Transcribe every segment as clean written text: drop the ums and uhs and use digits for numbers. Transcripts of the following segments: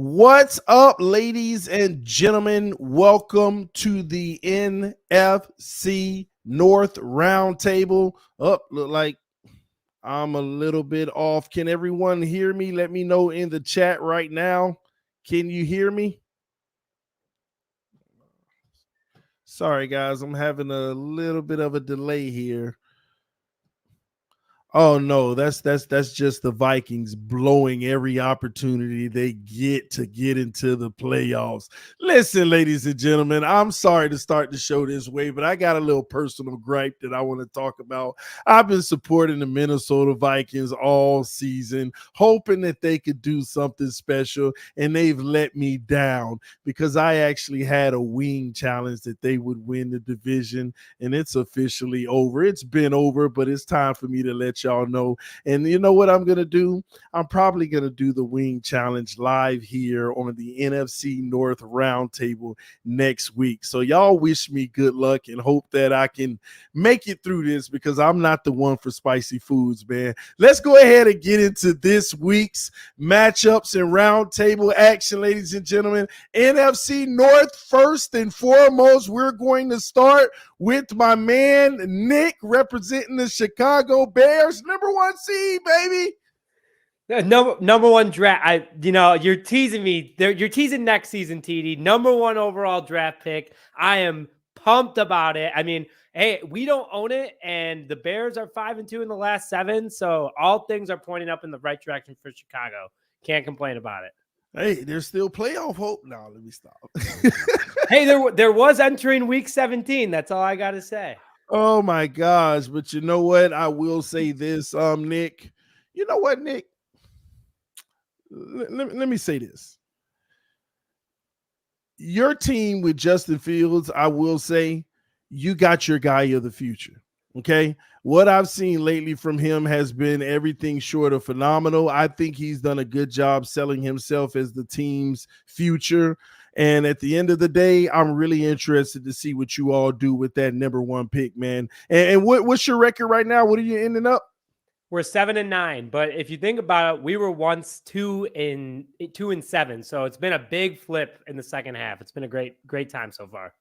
What's up, ladies and gentlemen? Welcome to the NFC North Roundtable. Look like I'm a little bit off. Can everyone hear me? Let me know in the chat right now. Can you hear me? Sorry, guys. I'm having a little bit of a delay here. Oh no, that's just the Vikings blowing every opportunity they get to get into the playoffs. Listen, ladies and gentlemen, I'm sorry to start the show this way, but I got a little personal gripe that I want to talk about. I've been supporting the Minnesota Vikings all season, hoping that they could do something special, and they've let me down because I actually had a wing challenge that they would win the division, and it's officially over. It's been over, but it's time for me to let y'all know. And you know what I'm going to do? I'm probably going to do the wing challenge live here on the NFC North Roundtable next week. So y'all wish me good luck and hope that I can make it through this because I'm not the one for spicy foods, man. Let's go ahead and get into this week's matchups and roundtable action, ladies and gentlemen. NFC North, first and foremost, we're going to start with my man Nick representing the Chicago Bears, number one seed, baby. Number one draft. You're teasing me. You're teasing next season, TD. Number one overall draft pick. I am pumped about it. I mean, hey, we don't own it, and the Bears are 5-2 in the last 7, so all things are pointing up in the right direction for Chicago. Can't complain about it. Hey, there's still playoff hope. No, let me stop. Hey, there was entering week 17. That's all I got to say. Oh my gosh! But you know what? I will say this, Nick. You know what, Nick? Let me say this. Your team with Justin Fields, I will say, you got your guy of the future. Okay. What I've seen lately from him has been everything short of phenomenal. I think he's done a good job selling himself as the team's future. And at the end of the day, I'm really interested to see what you all do with that number one pick, man. And what's your record right now? What are you ending up? We're 7-9, but if you think about it, we were once 2-7. So it's been a big flip in the second half. It's been a great time so far.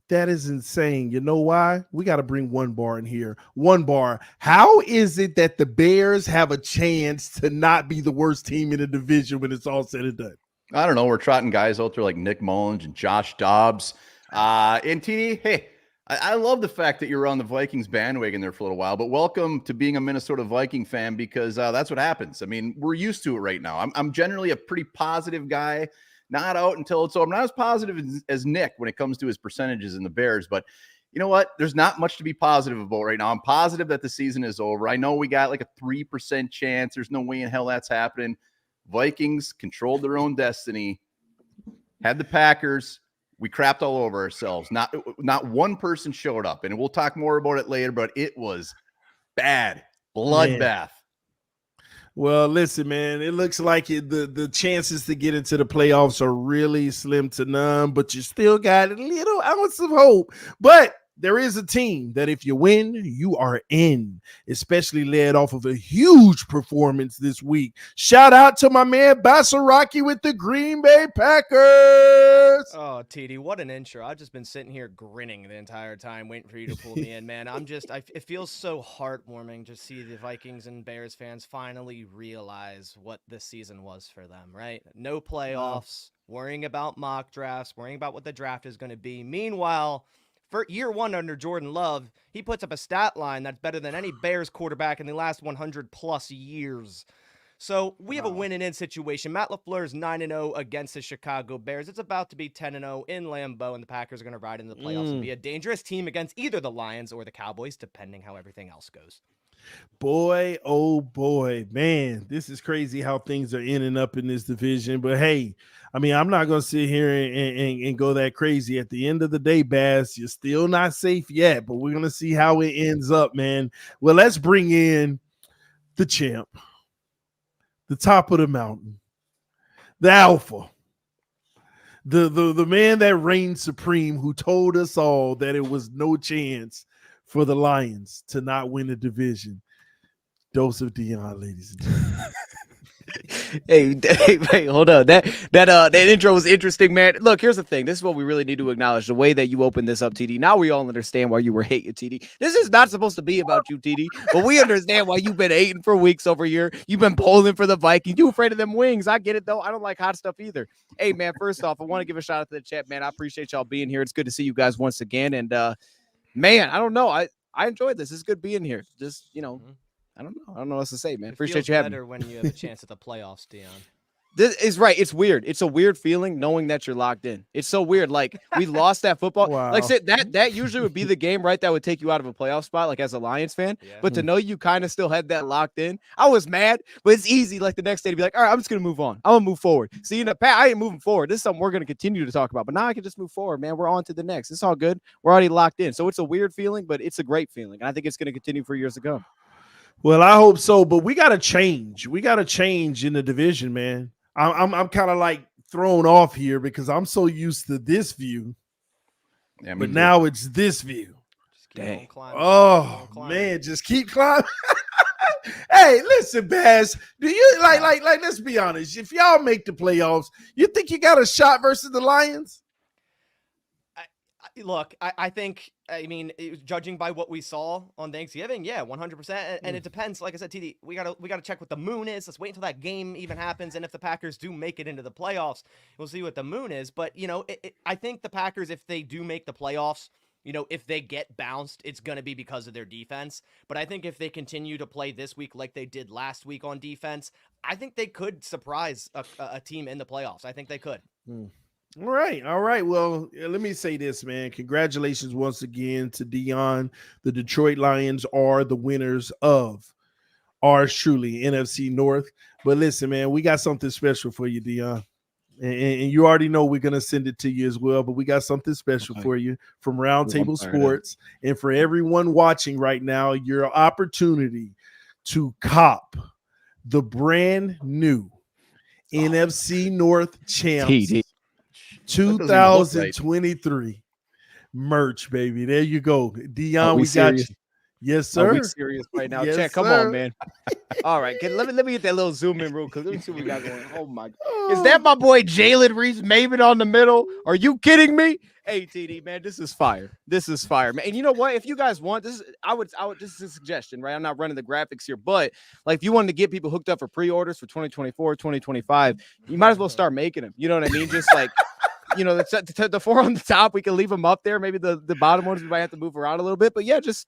That is insane. You know why? We got to bring one bar in here. One bar. How is it that the Bears have a chance to not be the worst team in the division when it's all said and done? I don't know. We're trotting guys out there like Nick Mullins and Josh Dobbs. And TD, hey, I love the fact that you're on the Vikings bandwagon there for a little while, but welcome to being a Minnesota Viking fan because that's what happens. I mean, we're used to it right now. I'm generally a pretty positive guy. Not out until it's over. I'm not as positive as Nick when it comes to his percentages in the Bears, but you know what? There's not much to be positive about right now. I'm positive that the season is over. I know we got like a 3% chance. There's no way in hell that's happening. Vikings controlled their own destiny, had the Packers. We crapped all over ourselves. Not one person showed up, and we'll talk more about it later, but it was bad. Bloodbath. Man. Well, listen, man, it looks like the chances to get into the playoffs are really slim to none, but you still got a little ounce of hope. But there is a team that if you win, you are in, especially led off of a huge performance this week. Shout out to my man Basaraki with the Green Bay Packers. Oh, TD, what an intro. I've just been sitting here grinning the entire time waiting for you to pull me in, man. It feels so heartwarming to see the Vikings and Bears fans finally realize what this season was for them, right? No playoffs, worrying about mock drafts, worrying about what the draft is going to be. Meanwhile, for year one under Jordan Love, he puts up a stat line that's better than any Bears quarterback in the last 100-plus years. So we have a win-and-in situation. Matt LaFleur is 9-0 against the Chicago Bears. It's about to be 10-0 in Lambeau, and the Packers are going to ride into the playoffs and be a dangerous team against either the Lions or the Cowboys, depending how everything else goes. Boy, oh boy, man, this is crazy how things are ending up in this division. But hey, I mean, I'm not going to sit here and go that crazy. At the end of the day, Bass, you're still not safe yet, but we're going to see how it ends up, man. Well, let's bring in the champ, the top of the mountain, the alpha, the man that reigned supreme, who told us all that it was no chance for the Lions to not win the division. Dose of Dion, ladies and gentlemen. Hey, hold on. That intro was interesting, man. Look, here's the thing. This is what we really need to acknowledge. The way that you opened this up, TD. Now we all understand why you were hating, TD. This is not supposed to be about you, TD, but we understand why you've been hating for weeks over here. You've been bowling for the Vikings. You afraid of them wings. I get it, though. I don't like hot stuff either. Hey, man, first off, I want to give a shout out to the chat, man. I appreciate y'all being here. It's good to see you guys once again. And, man, I don't know. I enjoyed this. It's good being here. Just, I don't know. I don't know what else to say, man. Appreciate you having me. Better when you have a chance at the playoffs, Dion. This is right. It's weird. It's a weird feeling knowing that you're locked in. It's so weird. Like we lost that football. Wow. Like I said, that usually would be the game, right? That would take you out of a playoff spot, like as a Lions fan. Yeah. But to know you kind of still had that locked in, I was mad. But it's easy. Like the next day to be like, all right, I'm just gonna move on. I'm gonna move forward. See, in the past, I ain't moving forward. This is something we're gonna continue to talk about. But now I can just move forward, man. We're on to the next. It's all good. We're already locked in. So it's a weird feeling, but it's a great feeling. And I think it's gonna continue for years to come. Well, I hope so, but we got to change. We got to change in the division, man. I'm kind of like thrown off here because I'm so used to this view, but now it's this view. Dang. Oh man, just keep climbing. Hey, listen, Baz. Do you like? Let's be honest. If y'all make the playoffs, you think you got a shot versus the Lions? Look, I think, judging by what we saw on Thanksgiving, yeah, 100%. And it depends. Like I said, TD, we gotta check what the moon is. Let's wait until that game even happens. And if the Packers do make it into the playoffs, we'll see what the moon is. But, I think the Packers, if they do make the playoffs, if they get bounced, it's going to be because of their defense. But I think if they continue to play this week like they did last week on defense, I think they could surprise a team in the playoffs. I think they could. All right. Well, let me say this, man. Congratulations once again to Dion. The Detroit Lions are the winners of ours truly, NFC North. But listen, man, we got something special for you, Dion. And you already know we're going to send it to you as well, but we got something special for you from Roundtable Sports. And for everyone watching right now, your opportunity to cop the brand new NFC North champs 2023 merch, baby. There you go. Dion, we got you. Yes, sir. Are we serious right now? Yes, Chat, come sir. on, man. All right, let me get that little zoom in real quick. Let me see what we got going. Oh my God, is that my boy Jalen Reeves-Maven on the middle? Are you kidding me? Hey, TD, man, this is fire. This is fire, man. And you know what? If you guys want this, I would. This is a suggestion, right? I'm not running the graphics here, but like if you wanted to get people hooked up for pre-orders for 2024, 2025, you might as well start making them. You know what I mean? Just like. The four on the top, we can leave them up there. Maybe the bottom ones we might have to move around a little bit. But yeah, just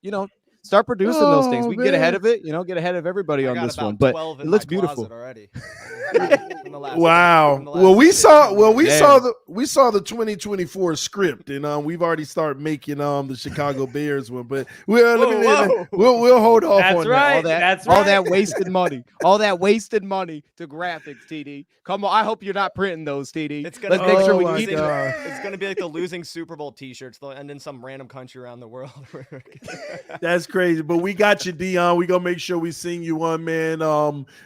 start producing those things. We can get ahead of it. Get ahead of everybody on this one. But it looks beautiful already. Wow. Well, we saw the 2024 script, and we've already started making the Chicago Bears one. But we'll hold off That's on right. that. All that wasted money. All that wasted money to graphics, TD. Come on, I hope you're not printing those, TD. Let's make sure we keep it. It's gonna be like the losing Super Bowl T-shirts. They'll end in some random country around the world. That's crazy, but we got you, Dion. We gonna make sure we sing you one, man.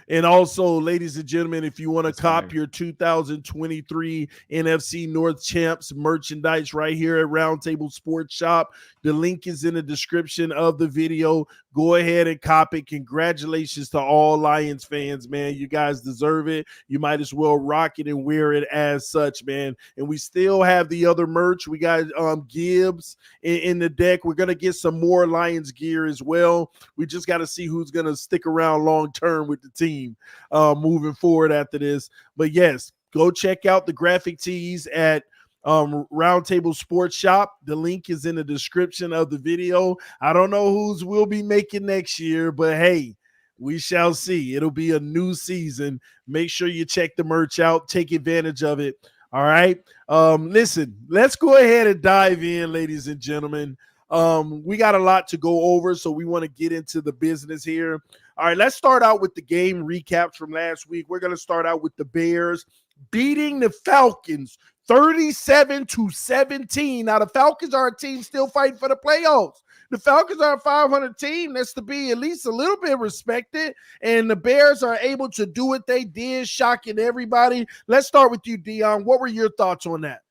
And also, ladies and gentlemen, if you want to cop your 2023 NFC North Champs merchandise right here at Roundtable Sports Shop, the link is in the description of the video. Go ahead and cop it. Congratulations to all Lions fans, man. You guys deserve it. You might as well rock it and wear it as such, man. And we still have the other merch. We got Gibbs in the deck. We're going to get some more Lions gear as well. We just got to see who's going to stick around long term with the team moving forward after this. But yes, go check out the graphic tees at Roundtable Sports Shop. The link is in the description of the video. I don't know whose we'll be making next year, but hey, we shall see. It'll be a new season. Make sure you check the merch out. Take advantage of it. All right. Listen, let's go ahead and dive in, ladies and gentlemen. We got a lot to go over, so we want to get into the business here. All right, let's start out with the game recaps from last week. We're going to start out with the Bears beating the Falcons 37-17. Now, the Falcons are a team still fighting for the playoffs. The Falcons are a 500 team that's to be at least a little bit respected, and the Bears are able to do what they did, shocking everybody. Let's start with you, Dion. What were your thoughts on that?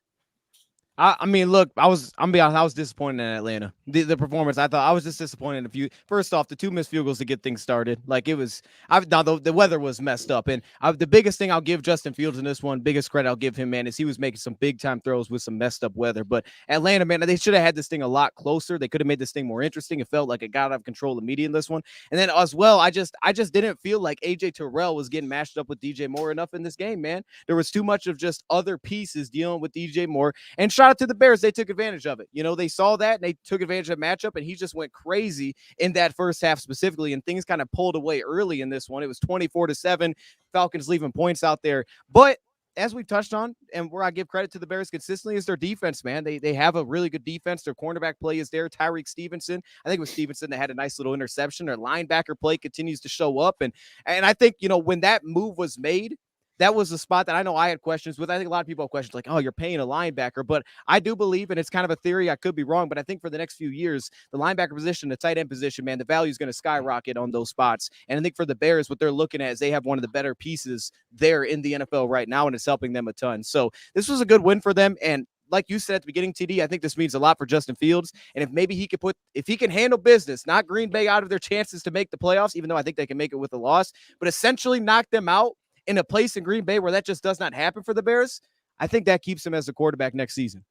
I mean, look, I'm be honest, I was disappointed in Atlanta. The performance, I thought I was just disappointed in a few. First off, the 2 missed field goals to get things started. Like it was, now the weather was messed up, and the biggest thing I'll give Justin Fields in this one, biggest credit I'll give him, man, is he was making some big time throws with some messed up weather. But Atlanta, man, they should have had this thing a lot closer. They could have made this thing more interesting. It felt like it got out of control immediately in this one, and then as well, I just didn't feel like AJ Terrell was getting matched up with DJ Moore enough in this game, man. There was too much of just other pieces dealing with DJ Moore. And shout out to the Bears, they took advantage of it. You know, they saw that and they took advantage of the matchup, and he just went crazy in that first half specifically, and things kind of pulled away early in this one. It was 24-7, Falcons leaving points out there. But as we've touched on, and where I give credit to the Bears consistently, is their defense, man. They have a really good defense. Their cornerback play is there. Tyreek Stevenson, I think it was Stevenson that had a nice little interception. Their linebacker play continues to show up. And I think, you know, when that move was made, that was the spot that I know I had questions with. I think a lot of people have questions like, oh, you're paying a linebacker. But I do believe, and it's kind of a theory, I could be wrong, but I think for the next few years, the linebacker position, the tight end position, man, the value is going to skyrocket on those spots. And I think for the Bears, what they're looking at is they have one of the better pieces there in the NFL right now, and it's helping them a ton. So this was a good win for them. And like you said at the beginning, TD, I think this means a lot for Justin Fields. And if maybe if he can handle business, not Green Bay out of their chances to make the playoffs, even though I think they can make it with a loss, but essentially knock them out in a place in Green Bay where that just does not happen for the Bears, I think that keeps him as a quarterback next season.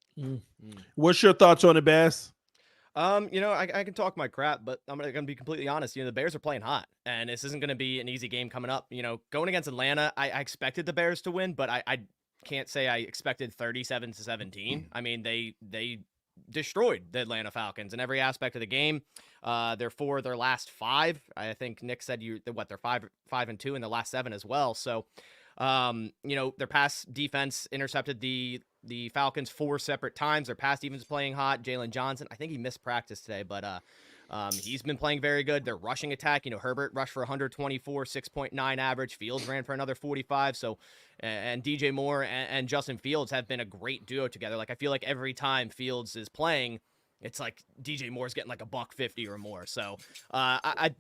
What's your thoughts on it, Bass? You know, I can talk my crap, but I'm going to be completely honest. You know, the Bears are playing hot, and this isn't going to be an easy game coming up. You know, going against Atlanta, I expected the Bears to win, but I can't say I expected 37-17. I mean, they destroyed the Atlanta Falcons in every aspect of the game. They're 4 of their last 5. I think Nick said they're 5-2 in the last 7 as well. So, you know, their pass defense intercepted the Falcons 4 separate times. Their pass defense is playing hot. Jalen Johnson, I think he missed practice today, but he's been playing very good. Their rushing attack, you know, Herbert rushed for 124, 6.9 average. Fields ran for another 45. So, and DJ Moore and Justin Fields have been a great duo together. Like, I feel like every time Fields is playing, it's like DJ Moore's getting like $150 or more. So,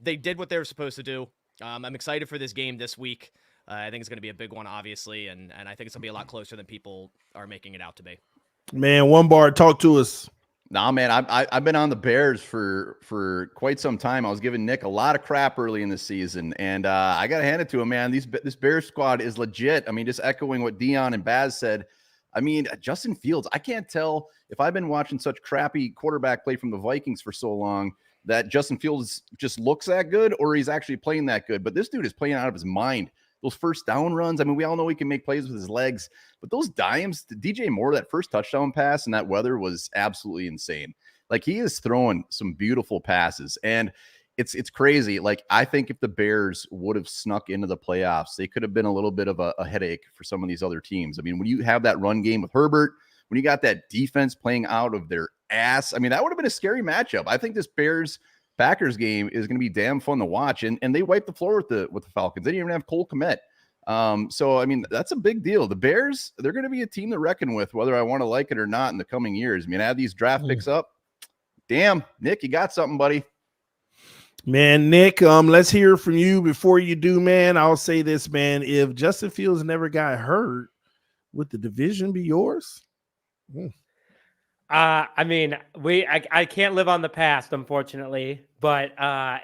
they did what they were supposed to do. I'm excited for this game this week. I think it's going to be a big one, obviously, and I think it's going to be a lot closer than people are making it out to be. Man, one bar, talk to us. Nah, man, I've been on the Bears for quite some time. I was giving Nick a lot of crap early in the season, and I got to hand it to him, man. This Bears squad is legit. I mean, just echoing what Dion and Baz said. I mean, Justin Fields, I can't tell if I've been watching such crappy quarterback play from the Vikings for so long that Justin Fields just looks that good or he's actually playing that good. But this dude is playing out of his mind. Those first down runs, I mean, we all know he can make plays with his legs, but those dimes, DJ Moore, that first touchdown pass in that weather was absolutely insane. Like, he is throwing some beautiful passes, and it's crazy. Like, I think if the Bears would have snuck into the playoffs, they could have been a little bit of a headache for some of these other teams. I mean, when you have that run game with Herbert, when you got that defense playing out of their ass, I mean, that would have been a scary matchup. I think this Packers game is going to be damn fun to watch, and they wiped the floor with the Falcons. They didn't even have Cole Kmet. So I mean, that's a big deal. The Bears, they're going to be a team to reckon with, whether I want to like it or not in the coming years. I mean, add these draft picks up. Damn, Nick, you got something, buddy. Man, Nick, let's hear from you. Before you do, man, I'll say this, man. If Justin Fields never got hurt, would the division be yours? I mean, I can't live on the past, unfortunately, but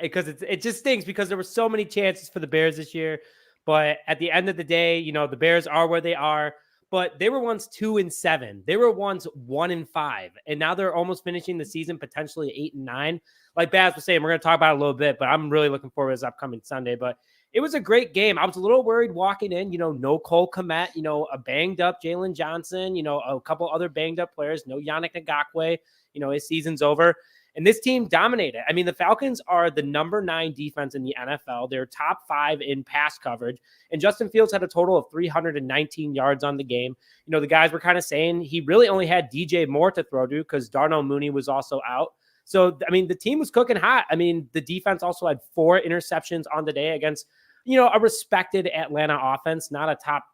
because it just stinks because there were so many chances for the Bears this year. But at the end of the day, you know, the Bears are where they are, but they were once 2-7. They were once 1-5, and now they're almost finishing the season potentially 8-9. Like Baz was saying, we're going to talk about it a little bit, but I'm really looking forward to this upcoming Sunday. But it was a great game. I was a little worried walking in, you know, no Cole Kmet, you know, a banged up Jalen Johnson, you know, a couple other banged up players, no Yannick Ngakoue, you know, his season's over. And this team dominated. I mean, the Falcons are the number 9 defense in the NFL. They're top 5 in pass coverage. And Justin Fields had a total of 319 yards on the game. You know, the guys were kind of saying he really only had DJ Moore to throw to because Darnell Mooney was also out. So, I mean, the team was cooking hot. I mean, the defense also had 4 interceptions on the day against, you know, a respected Atlanta offense, not a top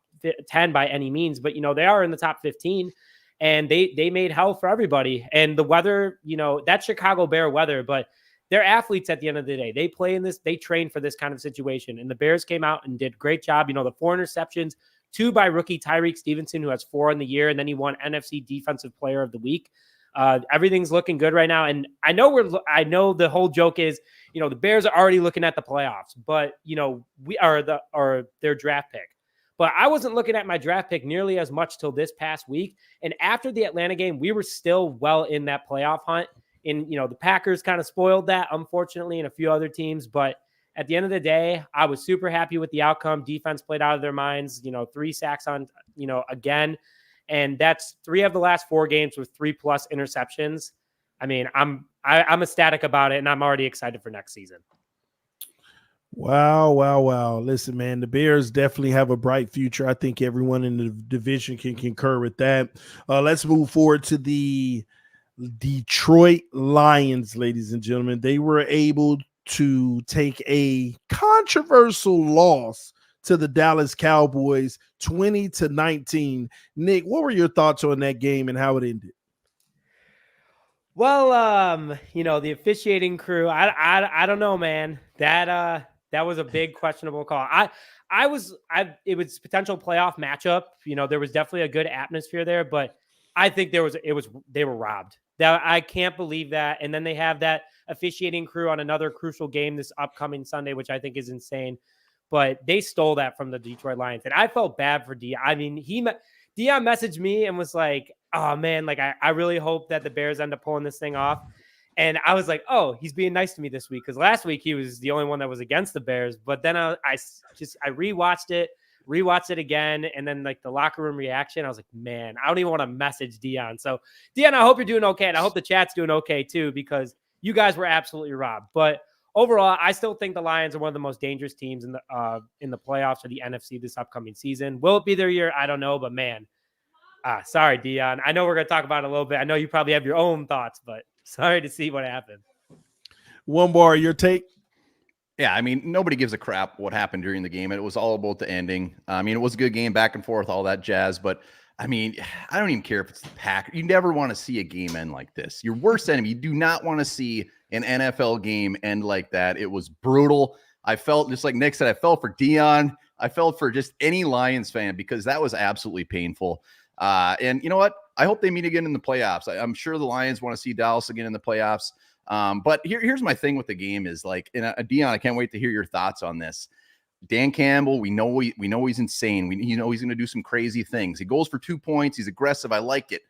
10 by any means, but, you know, they are in the top 15. And they made hell for everybody. And the weather, you know, that's Chicago Bear weather, but they're athletes at the end of the day. They play in this, they train for this kind of situation. And the Bears came out and did a great job. You know, the 4 interceptions, 2 by rookie Tyreek Stevenson, who has 4 in the year, and then he won NFC Defensive Player of the Week. Everything's looking good right now, and I know the whole joke is, the Bears are already looking at the playoffs, but we are their draft pick. But I wasn't looking at my draft pick nearly as much till this past week, and after the Atlanta game, we were still well in that playoff hunt. And the Packers kind of spoiled that, unfortunately, and a few other teams, but at the end of the day, I was super happy with the outcome. Defense played out of their minds, 3 sacks on, again. And that's 3 of the last 4 games with 3+ interceptions. I mean, I'm ecstatic about it, and I'm already excited for next season. Wow. Listen, man, the Bears definitely have a bright future. I think everyone in the division can concur with that. Let's move forward to the Detroit Lions, ladies and gentlemen. They were able to take a controversial loss to the Dallas Cowboys 20-19. Nick, what were your thoughts on that game and how it ended? Well, the officiating crew, I don't know, man. That was a big questionable call. It was potential playoff matchup. There was definitely a good atmosphere there, but I think they were robbed. That I can't believe that. And then they have that officiating crew on another crucial game this upcoming Sunday, which I think is insane. But they stole that from the Detroit Lions, and I felt bad for Dion. I mean, Dion messaged me and was like, "Oh man, like I really hope that the Bears end up pulling this thing off." And I was like, "Oh, he's being nice to me this week," because last week he was the only one that was against the Bears. But then I rewatched it again, and then like the locker room reaction, I was like, "Man, I don't even want to message Dion." So Dion, I hope you're doing okay, and I hope the chat's doing okay too, because you guys were absolutely robbed. But overall, I still think the Lions are one of the most dangerous teams in the playoffs or the NFC this upcoming season. Will it be their year? I don't know, but man, sorry, Dion. I know we're going to talk about it a little bit. I know you probably have your own thoughts, but sorry to see what happened. One bar, your take? Yeah, I mean, nobody gives a crap what happened during the game. It was all about the ending. I mean, it was a good game, back and forth, all that jazz. But, I mean, I don't even care if it's the Packers. You never want to see a game end like this. Your worst enemy. You do not want to see an NFL game end like that. It was brutal. I felt, just like Nick said, I felt for Dion. I felt for just any Lions fan, because that was absolutely painful. And you know what? I hope they meet again in the playoffs. I'm sure the Lions want to see Dallas again in the playoffs. But here's my thing with the game is like, and Dion, I can't wait to hear your thoughts on this. Dan Campbell, we know he's insane. He's going to do some crazy things. He goes for 2 points. He's aggressive. I like it.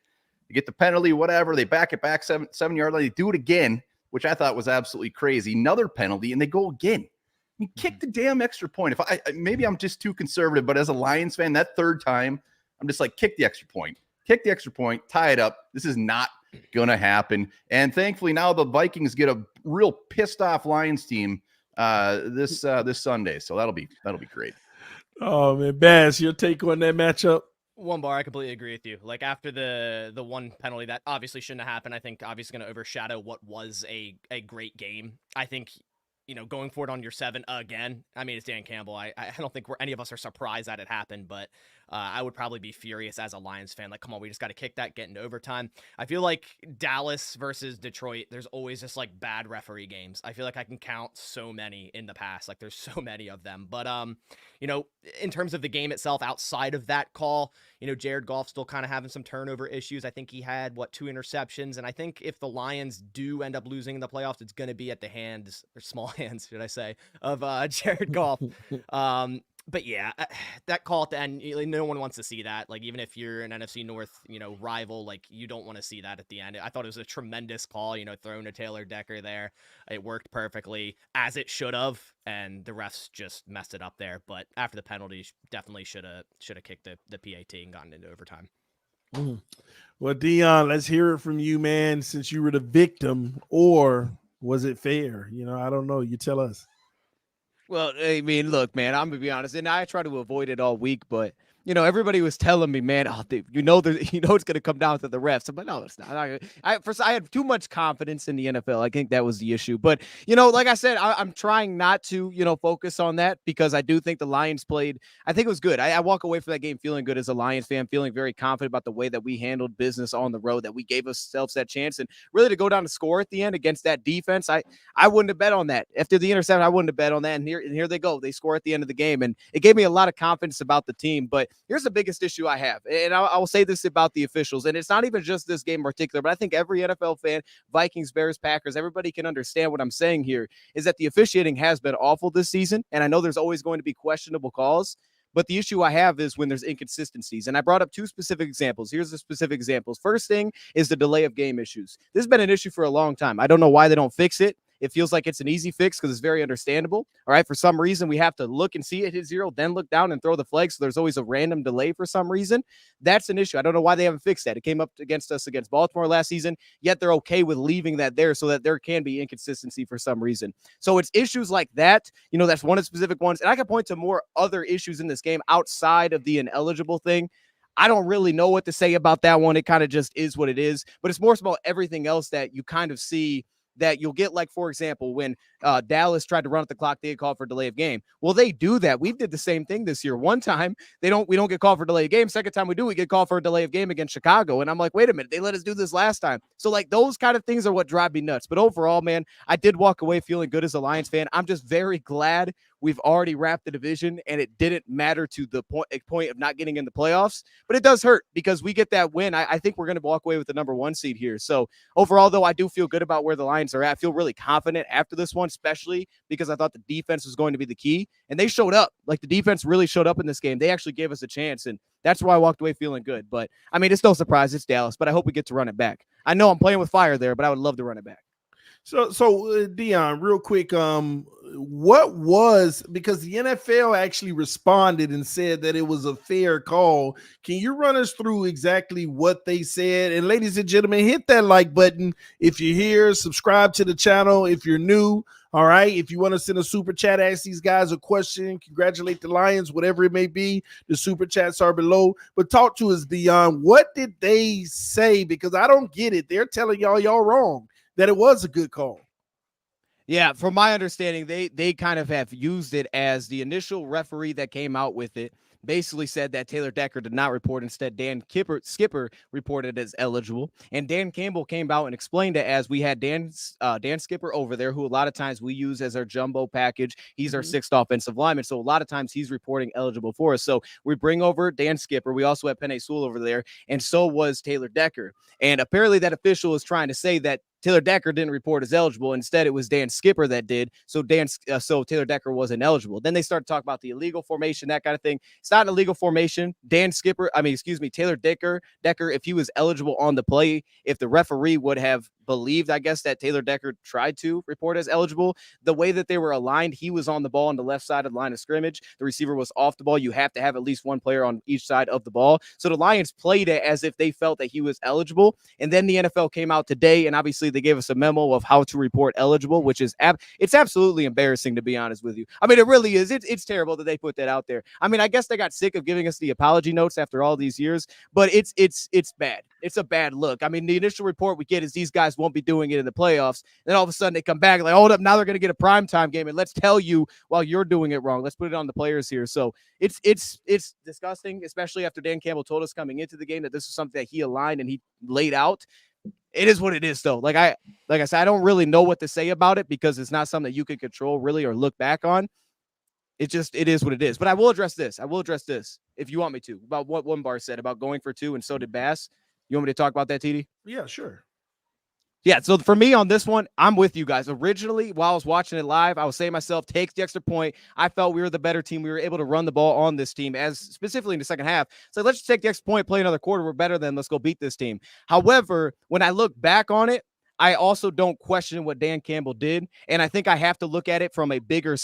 You get the penalty, whatever. They back it back 7-yard line. They do it again, which I thought was absolutely crazy. Another penalty, and they go again. I mean, kick the damn extra point. Maybe I'm just too conservative, but as a Lions fan, that third time, I'm just like, kick the extra point. Kick the extra point, tie it up. This is not going to happen. And thankfully, now the Vikings get a real pissed off Lions team this Sunday. So that'll be great. Oh man, Bass, your take on that matchup? One bar, I completely agree with you. Like, after the one penalty that obviously shouldn't have happened, I think obviously going to overshadow what was a great game. I think, going forward on your 7 again, I mean, it's Dan Campbell. I don't think any of us are surprised that it happened, but I would probably be furious as a Lions fan. Like, come on, we just got to kick that, get into overtime. I feel like Dallas versus Detroit, there's always just like bad referee games. I feel like I can count so many in the past. Like, there's so many of them. But, in terms of the game itself, outside of that call, Jared Goff's still kind of having some turnover issues. I think he had 2 interceptions. And I think if the Lions do end up losing in the playoffs, it's going to be at the hands, or small hands, should I say, of Jared Goff. But yeah, that call at the end, no one wants to see that. Like, even if you're an NFC North, rival, like, you don't want to see that at the end. I thought it was a tremendous call, throwing to Taylor Decker there. It worked perfectly, as it should have, and the refs just messed it up there. But after the penalty, definitely should have kicked the PAT and gotten into overtime. Well, Dion, let's hear it from you, man, since you were the victim, or was it fair? I don't know. You tell us. Well, I mean, look, man, I'm going to be honest, and I try to avoid it all week, but, everybody was telling me, man, it's going to come down to the refs. I'm like, no, it's not. I had too much confidence in the NFL. I think that was the issue. But, like I said, I'm trying not to, focus on that, because I do think the Lions played. I think it was good. I walk away from that game feeling good as a Lions fan, feeling very confident about the way that we handled business on the road, that we gave ourselves that chance. And really, to go down to score at the end against that defense, I wouldn't have bet on that. After the interception, I wouldn't have bet on that. And here they go. They score at the end of the game. And it gave me a lot of confidence about the team. But here's the biggest issue I have, and I will say this about the officials, and it's not even just this game in particular, but I think every NFL fan, Vikings, Bears, Packers, everybody can understand what I'm saying here, is that the officiating has been awful this season, and I know there's always going to be questionable calls, but the issue I have is when there's inconsistencies. And I brought up 2 specific examples. Here's the specific examples. First thing is the delay of game issues. This has been an issue for a long time. I don't know why they don't fix it. It feels like it's an easy fix because it's very understandable. All right. For some reason, we have to look and see it hit 0, then look down and throw the flag. So there's always a random delay for some reason. That's an issue. I don't know why they haven't fixed that. It came up against us against Baltimore last season, yet they're okay with leaving that there so that there can be inconsistency for some reason. So it's issues like that. That's one of the specific ones. And I can point to more other issues in this game outside of the ineligible thing. I don't really know what to say about that one. It kind of just is what it is. But it's more about everything else that you kind of see that you'll get, like, for example, when Dallas tried to run up the clock, they had called for delay of game. Well, they do that. We did the same thing this year. One time, we don't get called for delay of game. Second time we do, we get called for a delay of game against Chicago. And I'm like, wait a minute, they let us do this last time. So, like, those kind of things are what drive me nuts. But overall, man, I did walk away feeling good as a Lions fan. I'm just very glad we've already wrapped the division, and it didn't matter to the point of not getting in the playoffs. But it does hurt because we get that win. I think we're going to walk away with the number 1 seed here. So overall, though, I do feel good about where the Lions are at. I feel really confident after this one, especially because I thought the defense was going to be the key. And they showed up. Like, the defense really showed up in this game. They actually gave us a chance, and that's why I walked away feeling good. But, I mean, it's no surprise. It's Dallas, but I hope we get to run it back. I know I'm playing with fire there, but I would love to run it back. So Dion, real quick, what was, because the NFL actually responded and said that it was a fair call. Can you run us through exactly what they said? And ladies and gentlemen, hit that like button if you're here, subscribe to the channel if you're new. All right. If you want to send a super chat, ask these guys a question, congratulate the Lions, whatever it may be, the super chats are below. But talk to us, Dion. What did they say? Because I don't get it. They're telling y'all wrong, that it was a good call. Yeah, from my understanding, they kind of have used it as the initial referee that came out with it basically said that Taylor Decker did not report. Instead, Dan Skipper reported as eligible. And Dan Campbell came out and explained it as we had Dan Skipper over there, who a lot of times we use as our jumbo package. He's our 6th offensive lineman. So a lot of times he's reporting eligible for us. So we bring over Dan Skipper. We also have Penei Sewell over there. And so was Taylor Decker. And apparently that official is trying to say that Taylor Decker didn't report as eligible. Instead, it was Dan Skipper that did. So Taylor Decker wasn't eligible. Then they started talking about the illegal formation, that kind of thing. It's not an illegal formation. Taylor Decker, if he was eligible on the play, if the referee would have believed, I guess, that Taylor Decker tried to report as eligible, the way that they were aligned, he was on the ball on the left side of the line of scrimmage. The receiver was off the ball. You have to have at least one player on each side of the ball. So the Lions played it as if they felt that he was eligible. And then the NFL came out today, and obviously they gave us a memo of how to report eligible, which is it's absolutely embarrassing, to be honest with you. I mean, it really is. It's terrible that they put that out there. I mean, I guess they got sick of giving us the apology notes after all these years, but it's bad. It's a bad look. I mean, the initial report we get is these guys won't be doing it in the playoffs. Then all of a sudden they come back like, hold up, now they're going to get a primetime game, and let's tell you while you're doing it wrong. Let's put it on the players here. So it's disgusting, especially after Dan Campbell told us coming into the game that this is something that he aligned and he laid out. It is what it is, though. Like I said, I don't really know what to say about it because it's not something that you can control really or look back on. It is what it is. But I will address this. If you want me to, about what one bar said about going for 2, and so did Bass. You want me to talk about that, TD? Yeah, sure. Yeah, so for me on this one, I'm with you guys. Originally, while I was watching it live, I was saying to myself, take the extra point. I felt we were the better team. We were able to run the ball on this team, as specifically in the second half. So let's just take the extra point, play another quarter. We're better than, let's go beat this team. However, when I look back on it, I also don't question what Dan Campbell did. And I think I have to look at it from a bigger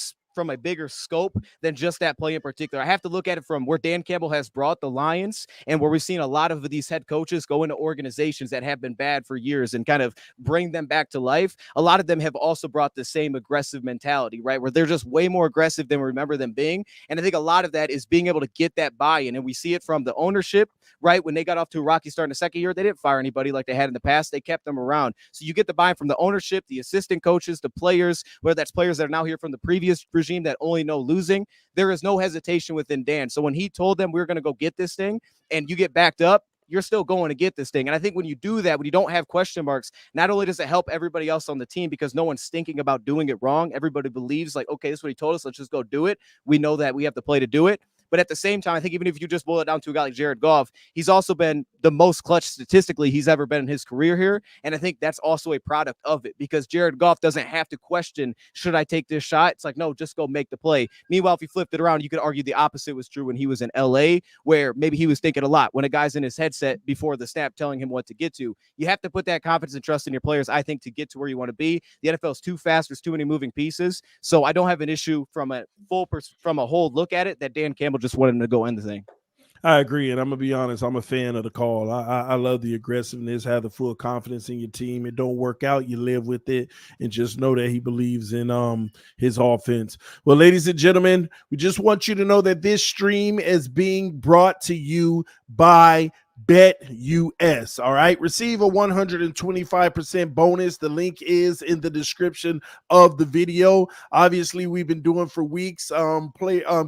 scope than just that play in particular. I have to look at it from where Dan Campbell has brought the Lions and where we've seen a lot of these head coaches go into organizations that have been bad for years and kind of bring them back to life. A lot of them have also brought the same aggressive mentality, right? Where they're just way more aggressive than we remember them being. And I think a lot of that is being able to get that buy-in. And we see it from the ownership, right? When they got off to a rocky start in the second year, they didn't fire anybody like they had in the past. They kept them around. So you get the buy-in from the ownership, the assistant coaches, the players, whether that's players that are now here from the previous regime that only know losing. There is no hesitation within Dan. So when he told them we're going to go get this thing and you get backed up, you're still going to get this thing. And I think when you do that, when you don't have question marks, not only does it help everybody else on the team because no one's thinking about doing it wrong. Everybody believes like, okay, this is what he told us. Let's just go do it. We know that we have to play to do it. But at the same time, I think even if you just boil it down to a guy like Jared Goff, he's also been the most clutch statistically he's ever been in his career here. And I think that's also a product of it, because Jared Goff doesn't have to question, should I take this shot? It's like, no, just go make the play. Meanwhile, if you flipped it around, you could argue the opposite was true when he was in LA, where maybe he was thinking a lot when a guy's in his headset before the snap telling him what to get to. You have to put that confidence and trust in your players, I think, to get to where you want to be. The NFL is too fast. There's too many moving pieces. So I don't have an issue from a whole look at it that Dan Campbell just wanted him to go end the thing. I agree, and I'm gonna be honest. I'm a fan of the call. I love the aggressiveness. Have the full confidence in your team. It don't work out, you live with it, and just know that he believes in his offense. Well, ladies and gentlemen, we just want you to know that this stream is being brought to you by BetUS. All right, receive a 125% bonus. The link is in the description of the video. Obviously, we've been doing for weeks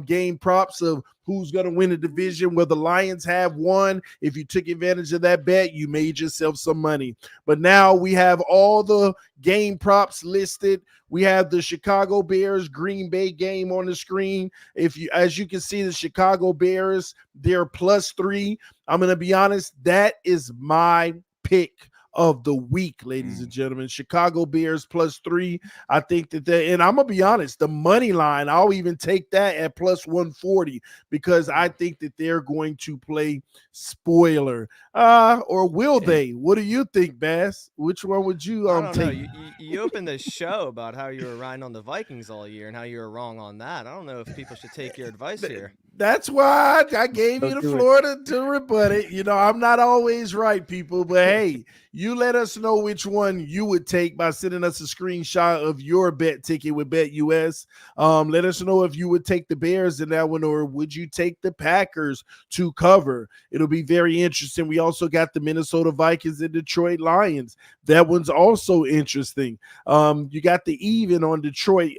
game props of who's going to win the division. Well, the Lions have won. If you took advantage of that bet, you made yourself some money. But now we have all the game props listed. We have the Chicago Bears Green Bay game on the screen. As you can see, the Chicago Bears, they're +3. I'm going to be honest, that is my pick of the week, ladies and gentlemen. Chicago Bears +3. I think that and I'm gonna be honest, the money line, I'll even take that at +140, because I think that they're going to play spoiler. Or will they? What do you think, Bass? Which one would you I don't take? know. You opened the show about how you were riding on the Vikings all year and how you were wrong on that. I don't know if people should take your advice here. That's why I gave you the floor to rebut it. You know, I'm not always right, people, but hey, you let us know which one you would take by sending us a screenshot of your bet ticket with BetUS. Let us know if you would take the Bears in that one, or would you take the Packers to cover? It'll be very interesting. We also got the Minnesota Vikings and Detroit Lions. That one's also interesting. You got the even on Detroit,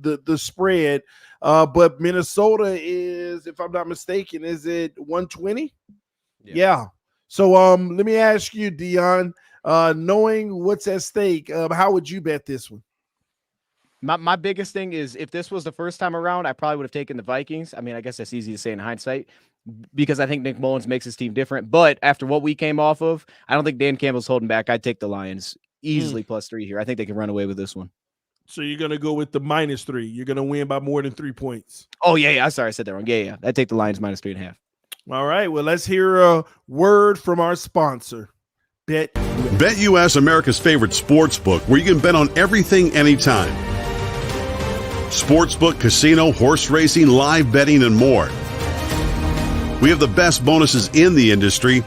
the spread. But Minnesota is, if I'm not mistaken, is it 120? Yeah. So let me ask you, Dion, knowing what's at stake, how would you bet this one? My biggest thing is, if this was the first time around, I probably would have taken the Vikings. I mean, I guess that's easy to say in hindsight, because I think Nick Mullins makes his team different. But after what we came off of, I don't think Dan Campbell's holding back. I'd take the Lions easily +3 here. I think they can run away with this one. So you're going to go with the -3. You're going to win by more than 3 points. Oh, yeah. I'm sorry, I said that wrong. Yeah. I'd take the Lions -3.5. All right. Well, let's hear a word from our sponsor, BetUS. BetUS, America's favorite sports book, where you can bet on everything anytime. Sportsbook, casino, horse racing, live betting, and more. We have the best bonuses in the industry.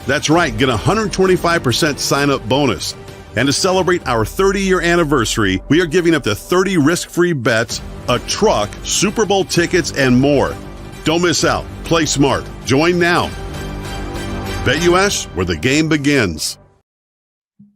That's right. Get a 125% sign-up bonus. And to celebrate our 30-year anniversary, we are giving up to 30 risk-free bets, a truck, Super Bowl tickets, and more. Don't miss out. Play smart. Join now. BetUS, where the game begins.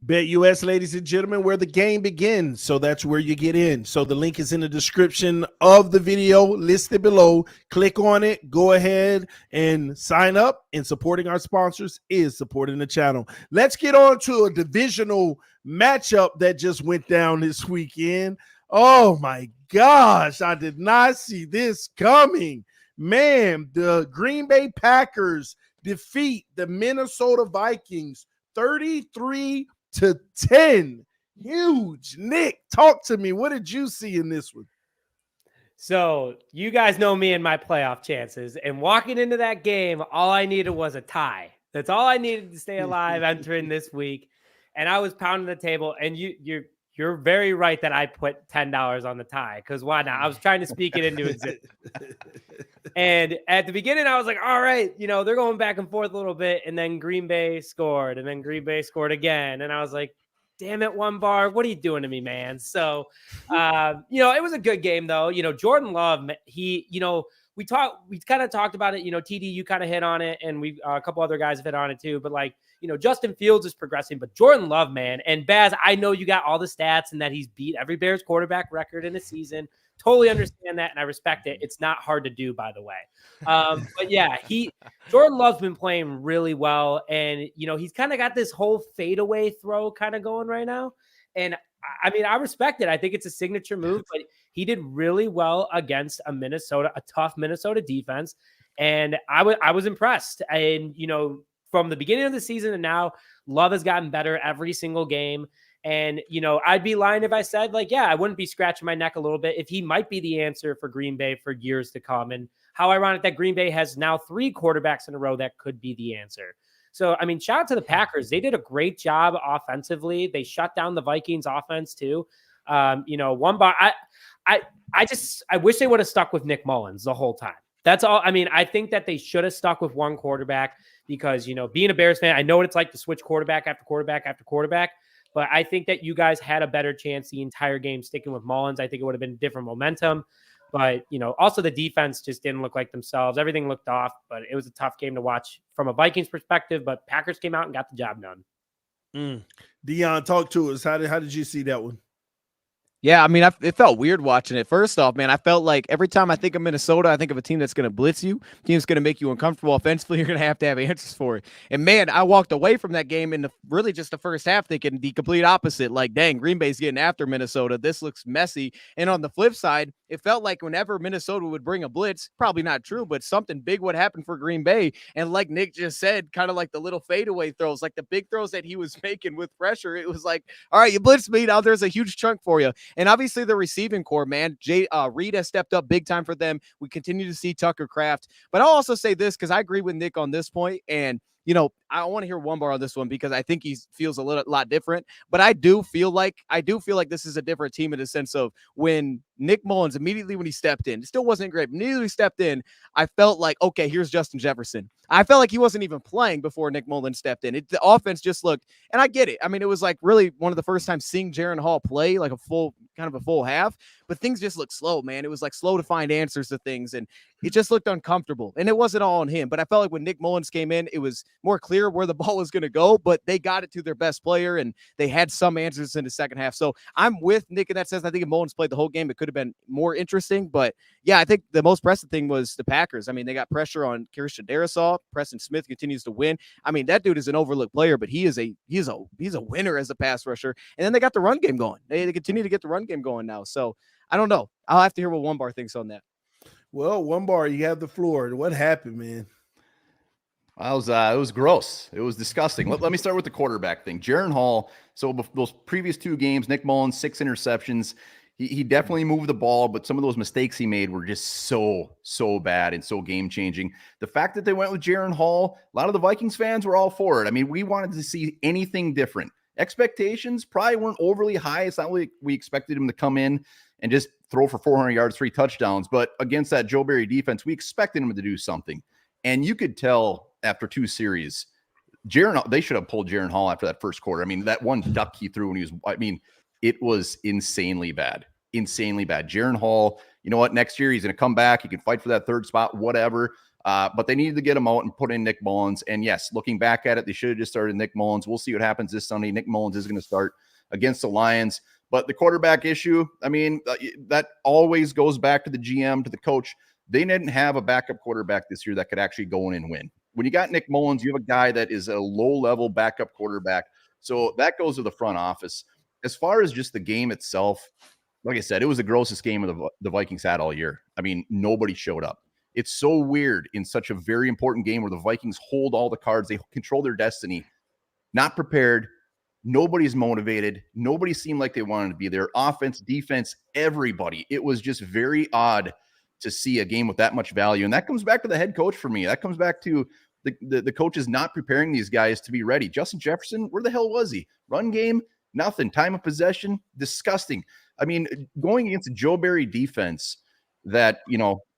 BetUS, ladies and gentlemen, where the game begins. So that's where you get in. So the link is in the description of the video listed below. Click on it. Go ahead and sign up. And supporting our sponsors is supporting the channel. Let's get on to a divisional matchup that just went down this weekend. Oh my gosh, I did not see this coming. Man, the Green Bay Packers defeat the Minnesota Vikings 33-10. Huge. Nick, talk to me. What did you see in this one? So you guys know me and my playoff chances, and walking into that game, all I needed was a tie. That's all I needed to stay alive entering this week. And I was pounding the table, and you're very right that I put $10 on the tie, because why not? I was trying to speak it into existence. And at the beginning, I was like, all right, they're going back and forth a little bit. And then Green Bay scored, and then Green Bay scored again. And I was like, damn it, one bar. What are you doing to me, man? So, it was a good game, though. Jordan Love, we kind of talked about it. TD, you kind of hit on it, and a couple other guys have hit on it too. But Justin Fields is progressing, but Jordan Love, man, and Baz, I know you got all the stats and that he's beat every Bears quarterback record in a season. Totally understand that, and I respect it. It's not hard to do, by the way. But yeah, Jordan Love's been playing really well, and he's kind of got this whole fadeaway throw kind of going right now. And I mean, I respect it. I think it's a signature move, but he did really well against a tough Minnesota defense. And I was impressed. And, from the beginning of the season and now, Love has gotten better every single game. And, I'd be lying if I said, I wouldn't be scratching my neck a little bit if he might be the answer for Green Bay for years to come. And how ironic that Green Bay has now 3 quarterbacks in a row that could be the answer. So, I mean, shout out to the Packers. They did a great job offensively. They shut down the Vikings offense too. One bar. I wish they would have stuck with Nick Mullins the whole time. That's all. I mean, I think that they should have stuck with one quarterback because, being a Bears fan, I know what it's like to switch quarterback after quarterback after quarterback. But I think that you guys had a better chance the entire game sticking with Mullins. I think it would have been different momentum. But, also the defense just didn't look like themselves. Everything looked off, but it was a tough game to watch from a Vikings perspective. But Packers came out and got the job done. Dion, talk to us. How did you see that one? Yeah, I mean, it felt weird watching it. First off, man, I felt like every time I think of Minnesota, I think of a team that's going to blitz you, a team that's going to make you uncomfortable offensively. You're going to have answers for it. And, man, I walked away from that game in really just the first half thinking the complete opposite. Like, dang, Green Bay's getting after Minnesota. This looks messy. And on the flip side, it felt like whenever Minnesota would bring a blitz, probably not true, but something big would happen for Green Bay. And like Nick just said, kind of like the little fadeaway throws, like the big throws that he was making with pressure, it was like, all right, you blitzed me. Now there's a huge chunk for you. And obviously the receiving core, man, Reed has stepped up big time for them. We continue to see Tucker Kraft. But I'll also say this because I agree with Nick on this point. And I want to hear one bar on this one because I think he feels a lot different. But I do feel like this is a different team in the sense of when Nick Mullins, immediately when he stepped in, it still wasn't great. But immediately stepped in, I felt like, okay, here's Justin Jefferson. I felt like he wasn't even playing before Nick Mullins stepped in. The offense just looked, and I get it. I mean, it was like really one of the first times seeing Jaron Hall play like a full half, but things just looked slow, man. It was like slow to find answers to things, and it just looked uncomfortable. And it wasn't all on him, but I felt like when Nick Mullins came in, it was more clear where the ball was going to go, but they got it to their best player, and they had some answers in the second half. So I'm with Nick in that sense. I think if Mullins played the whole game, it could have been more interesting. But yeah, I think the most pressing thing was the Packers. I mean, they got pressure on Christian Darrisaw. Preston Smith continues to win. I mean, that dude is an overlooked player, but he's a winner as a pass rusher. And then they got the run game going. They continue to get the run game going now. So I don't know. I'll have to hear what One Bar thinks on that. Well, One Bar, you have the floor. What happened, man? It was gross. It was disgusting. Let me start with the quarterback thing. Jaron Hall. So those previous 2 games, Nick Mullins, 6 interceptions. He definitely moved the ball, but some of those mistakes he made were just so bad and so game-changing. The fact that they went with Jaron Hall, a lot of the Vikings fans were all for it. I mean, we wanted to see anything different. Expectations probably weren't overly high. It's not like we expected him to come in and just throw for 400 yards, 3 touchdowns. But against that Joe Barry defense, we expected him to do something. And you could tell after 2 series, they should have pulled Jaron Hall after that first quarter. I mean, that one duck he threw when it was insanely bad. Jaron Hall, you know what? Next year, he's going to come back. He can fight for that 3rd spot, whatever. But they needed to get him out and put in Nick Mullins. And yes, looking back at it, they should have just started Nick Mullins. We'll see what happens this Sunday. Nick Mullins is going to start against the Lions. But the quarterback issue, I mean, that always goes back to the GM, to the coach. They didn't have a backup quarterback this year that could actually go in and win. When you got Nick Mullins, you have a guy that is a low-level backup quarterback. So that goes to the front office. As far as just the game itself, like I said, it was the grossest game of the Vikings had all year. I mean, nobody showed up. It's so weird in such a very important game where the Vikings hold all the cards. They control their destiny. Not prepared. Nobody's motivated. Nobody seemed like they wanted to be there. Offense, defense, everybody. It was just very odd to see a game with that much value. And that comes back to the head coach for me. That comes back to the coaches not preparing these guys to be ready. Justin Jefferson, where the hell was he? Run game, nothing. Time of possession, disgusting. I mean, going against a Joe Barry defense that,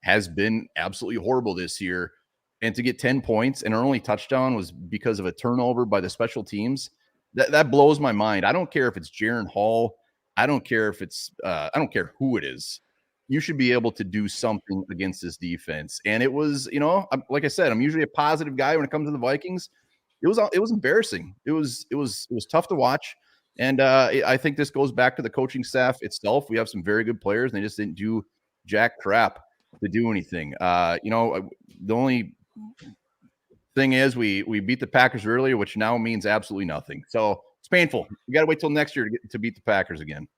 has been absolutely horrible this year, and to get 10 points and our only touchdown was because of a turnover by the special teams, that blows my mind. I don't care if it's Jaron Hall. I don't care if it's I don't care who it is. You should be able to do something against this defense. And it was, like I said, I'm usually a positive guy when it comes to the Vikings. It was embarrassing. It was tough to watch. And I think this goes back to the coaching staff itself. We have some very good players, and they just didn't do jack crap to do anything. The only thing is we beat the Packers earlier, which now means absolutely nothing. So It's painful. You got to wait till next year to beat the Packers again.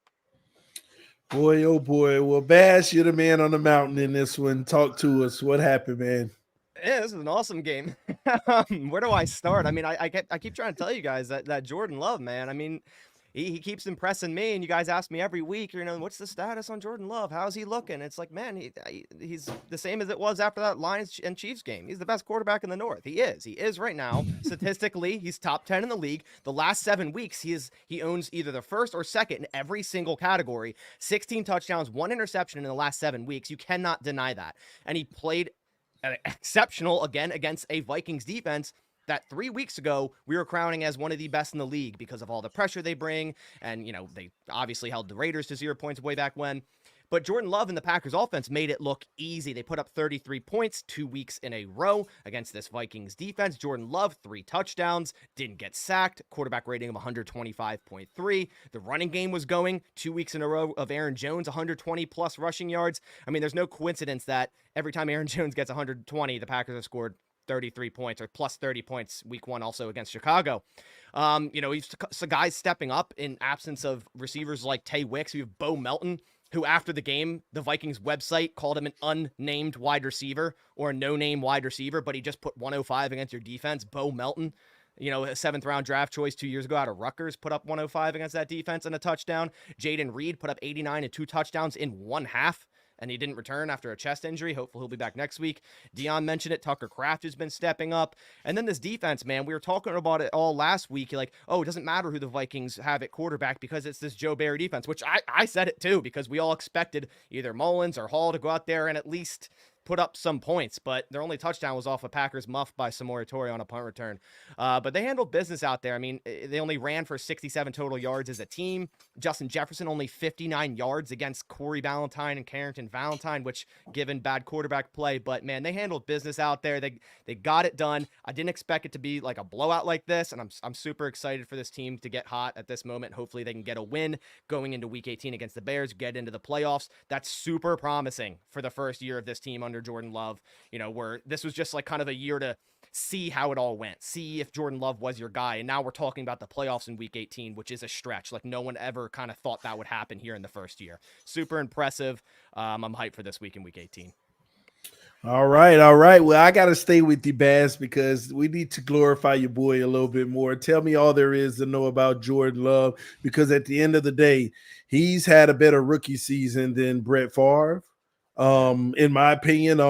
Boy, oh boy. Well, Bass, you're the man on the mountain in this one. Talk to us. What happened, man? Yeah, this is an awesome game. Where do I start? I mean, I keep trying to tell you guys that Jordan Love, man. I mean, he keeps impressing me, and you guys ask me every week, what's the status on Jordan Love? How's he looking? It's like, man, he's the same as it was after that Lions and Chiefs game. He's the best quarterback in the North. He is right now. Statistically, he's top 10 in the league. The last 7 weeks, he owns either the first or second in every single category. 16 touchdowns, 1 interception in the last 7 weeks. You cannot deny that. And he played exceptional again against a Vikings defense that 3 weeks ago we were crowning as one of the best in the league because of all the pressure they bring. And, they obviously held the Raiders to 0 points way back when. But Jordan Love and the Packers offense made it look easy. They put up 33 points 2 weeks in a row against this Vikings defense. Jordan Love, 3 touchdowns, didn't get sacked, quarterback rating of 125.3. The running game was going 2 weeks in a row of Aaron Jones, 120 plus rushing yards. I mean, there's no coincidence that every time Aaron Jones gets 120, the Packers have scored 33 points or plus 30 points week 1 also against Chicago. He's guys stepping up in absence of receivers like Tay Wicks. We have Bo Melton, who after the game, the Vikings website called him an unnamed wide receiver or a no-name wide receiver, but he just put 105 against your defense. Bo Melton, a 7th-round draft choice 2 years ago out of Rutgers, put up 105 against that defense and a touchdown. Jaden Reed put up 89 and 2 touchdowns in 1 half. And he didn't return after a chest injury. Hopefully he'll be back next week. Dion mentioned it. Tucker Kraft has been stepping up. And then this defense, man, we were talking about it all last week. You're like, oh, it doesn't matter who the Vikings have at quarterback because it's this Joe Barry defense, which I said it too, because we all expected either Mullins or Hall to go out there and at least put up some points, but their only touchdown was off a Packers muff by Samori Toure on a punt return. But they handled business out there. I mean, they only ran for 67 total yards as a team. Justin Jefferson only 59 yards against Corey Ballantyne and Carrington Valentine, which given bad quarterback play, but man, they handled business out there. They got it done. I didn't expect it to be like a blowout like this, and I'm super excited for this team to get hot at this moment. Hopefully they can get a win going into week 18 against the Bears, get into the playoffs. That's super promising for the first year of this team under Jordan Love, where this was just like kind of a year to see how it all went, see if Jordan Love was your guy. And now we're talking about the playoffs in week 18, which is a stretch. Like no one ever kind of thought that would happen here in the first year. Super impressive. I'm hyped for this week in week 18. All right. Well, I got to stay with you, Bass, because we need to glorify your boy a little bit more. Tell me all there is to know about Jordan Love, because at the end of the day, he's had a better rookie season than Brett Favre. In my opinion,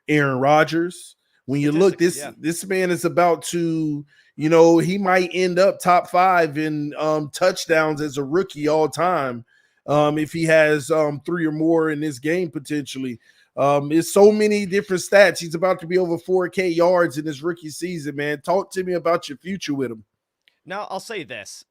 Aaron Rodgers. When you look, this man is about to, he might end up top 5 in touchdowns as a rookie all time if he has 3 or more in this game potentially. It's so many different stats. He's about to be over 4K yards in his rookie season, man. Talk to me about your future with him. Now, I'll say this.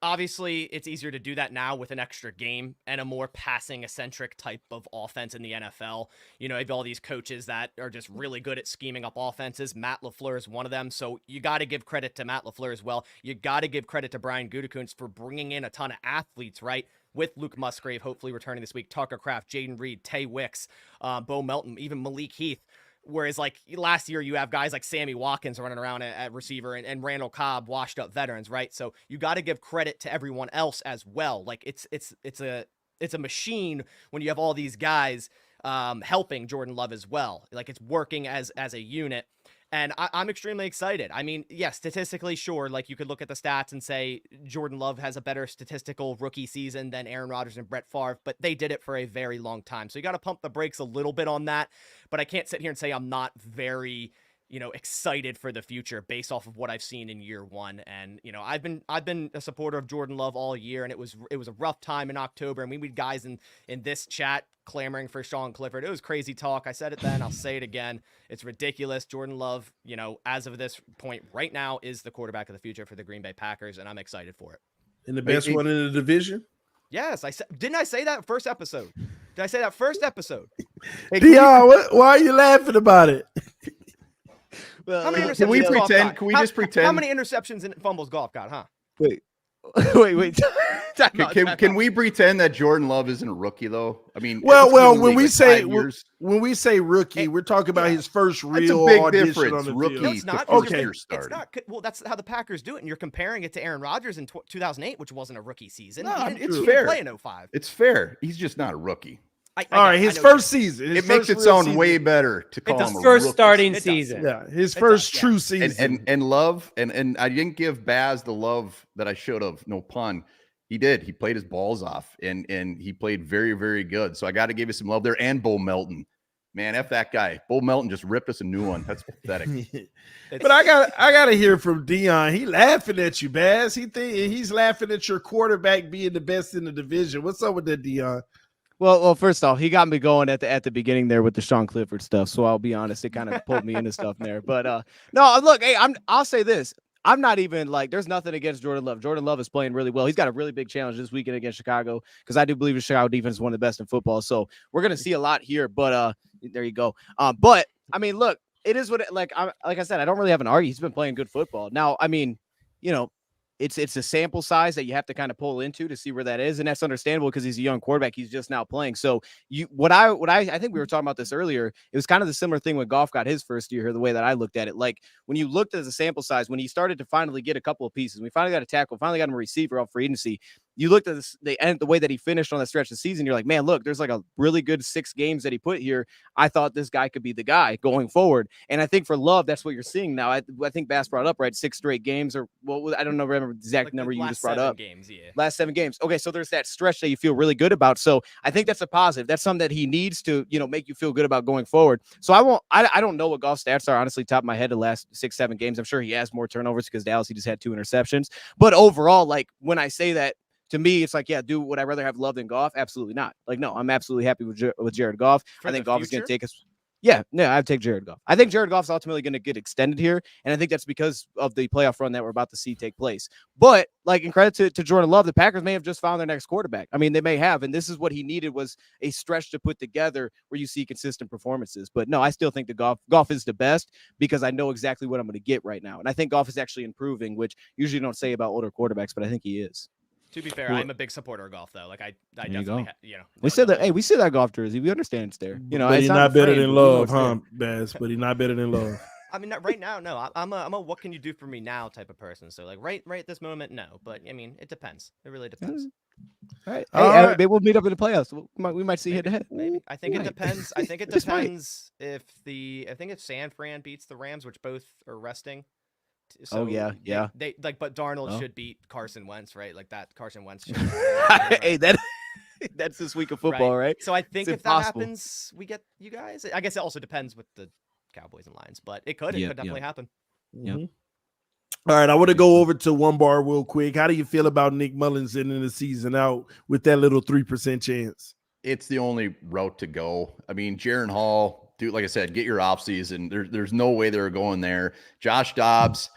Obviously, it's easier to do that now with an extra game and a more passing-eccentric type of offense in the NFL. You have all these coaches that are just really good at scheming up offenses. Matt LaFleur is one of them, so you got to give credit to Matt LaFleur as well. You got to give credit to Brian Gutekunst for bringing in a ton of athletes, right? With Luke Musgrave hopefully returning this week, Tucker Kraft, Jaden Reed, Tay Wicks, Bo Melton, even Malik Heath. Whereas like last year, you have guys like Sammy Watkins running around at receiver and Randall Cobb, washed up veterans, right? So you got to give credit to everyone else as well. Like it's a machine when you have all these guys helping Jordan Love as well. Like it's working as a unit. And I'm extremely excited. I mean, yes, statistically, sure, like you could look at the stats and say Jordan Love has a better statistical rookie season than Aaron Rodgers and Brett Favre, but they did it for a very long time. So you got to pump the brakes a little bit on that. But I can't sit here and say I'm not very, excited for the future based off of what I've seen in year 1. And, I've been a supporter of Jordan Love all year, and it was a rough time in October. And we had guys in this chat clamoring for Sean Clifford. It was crazy talk. I said it then, I'll say it again. It's ridiculous. Jordan Love, as of this point right now, is the quarterback of the future for the Green Bay Packers, and I'm excited for it. And the best one in the division? Yes, didn't I say that first episode? Did I say that first episode? Hey, Dion, why are you laughing about it? How many Can we interceptions pretend? Can we just pretend? How many interceptions and fumbles Golf got, huh? Wait, Wait. Time out, time Can out. we pretend that Jordan Love isn't a rookie though? I mean, Well, it's been in the when league we like say 5 years, rookie, Hey, we're talking about yeah. his first it's a real big audition difference. on the Rookie field. No, it's not. to 'cause first you're- year It's starting. not. Well, that's how the Packers do it, and you're comparing it to Aaron Rodgers in 2008, which wasn't a rookie season. No, He didn't- it's he didn't fair. play in 05. It's fair. He's just not a rookie. All right, his first season. His It makes first it real sound season. way better to call It's him his a first rookie. starting It does. season. Yeah, his It first does, true And season. and Love and I didn't give Baz the love that I should have. No pun. He did. He played his balls off and he played very, very good. So I got to give you some love there. And Bo Melton, man, F that guy. Bo Melton just ripped us a new one. That's pathetic. But I gotta hear from Dion. He laughing at you, Baz. He's laughing at your quarterback being the best in the division. What's up with that, Dion? Well, first off, he got me going at the beginning there with the Sean Clifford stuff. So I'll be honest, it kind of pulled me into stuff there. But no, look, hey, I'll say this. I'm not even like there's nothing against Jordan Love. Jordan Love is playing really well. He's got a really big challenge this weekend against Chicago because I do believe the Chicago defense is one of the best in football. So we're gonna see a lot here. But there you go. But I mean, look, it is what like I said, I don't really have an argument. He's been playing good football. Now, I mean, it's a sample size that you have to kind of pull into to see where that is, and that's understandable because he's a young quarterback. He's just now playing. So I think we were talking about this earlier. It was kind of the similar thing when Goff got his first year here, the way that I looked at it. Like when you looked at the sample size, when he started to finally get a couple of pieces, we finally got a tackle, finally got him a receiver off free agency. You looked at the way that he finished on that stretch of the season. You're like, man, look, there's like a really good 6 games that he put here. I thought this guy could be the guy going forward. And I think for Love, that's what you're seeing now. I think Bass brought up, right? 6 straight games or I don't know, remember the exact Like number the you last just brought 7 up. games, yeah. Last 7 games. Okay, so there's that stretch that you feel really good about. So I think that's a positive. That's something that he needs to, make you feel good about going forward. So I don't know what Goff's stats are, honestly, top of my head, the last 6-7 games. I'm sure he has more turnovers because Dallas, he just had 2 interceptions. But overall, like when I say that, to me, it's like, yeah, would I rather have Love than Goff? Absolutely not. Like, no, I'm absolutely happy with Jared Goff. For I think the Goff is going to future? take us. Yeah, no, I'd take Jared Goff. I think Jared Goff's ultimately going to get extended here, and I think that's because of the playoff run that we're about to see take place. But, like, in credit to Jordan Love, the Packers may have just found their next quarterback. I mean, they may have, and this is what he needed was a stretch to put together where you see consistent performances. But, no, I still think the Goff is the best because I know exactly what I'm going to get right now. And I think Goff is actually improving, which usually don't say about older quarterbacks, but I think he is. To be fair, Cool. I'm a big supporter of Golf, though. Like I There you definitely, go. no We said that. doubt. Hey, we see that Goff jersey. We understand it's there. But it's he's not not the better frame, than but we know Love, it's there. huh, Baz? But he's not better than Love. I mean, right now, no. I'm a what can you do for me now type of person. So like right at this moment, no. But I mean, it depends. It really depends. All right. All Hey, right. maybe we'll meet up in the playoffs. We might see head to head. Maybe. I think it Might. depends. I think it Just might. depends if San Fran beats the Rams, which both are resting. So yeah, yeah. They like, but Darnold Oh. should beat Carson Wentz, right? Like that Carson Wentz. Hey, that's this week of football, right? So I think It's if that impossible. happens, we get you guys. I guess it also depends with the Cowboys and Lions, but it could. It Yeah, could definitely happen. Yep. Mhm. All right, I want to go over to one bar real quick. How do you feel about Nick Mullins ending the season out with that little 3% chance? It's the only route to go. I mean, Jaron Hall, dude, like I said, get your offseason. There's no way they're going there. Josh Dobbs.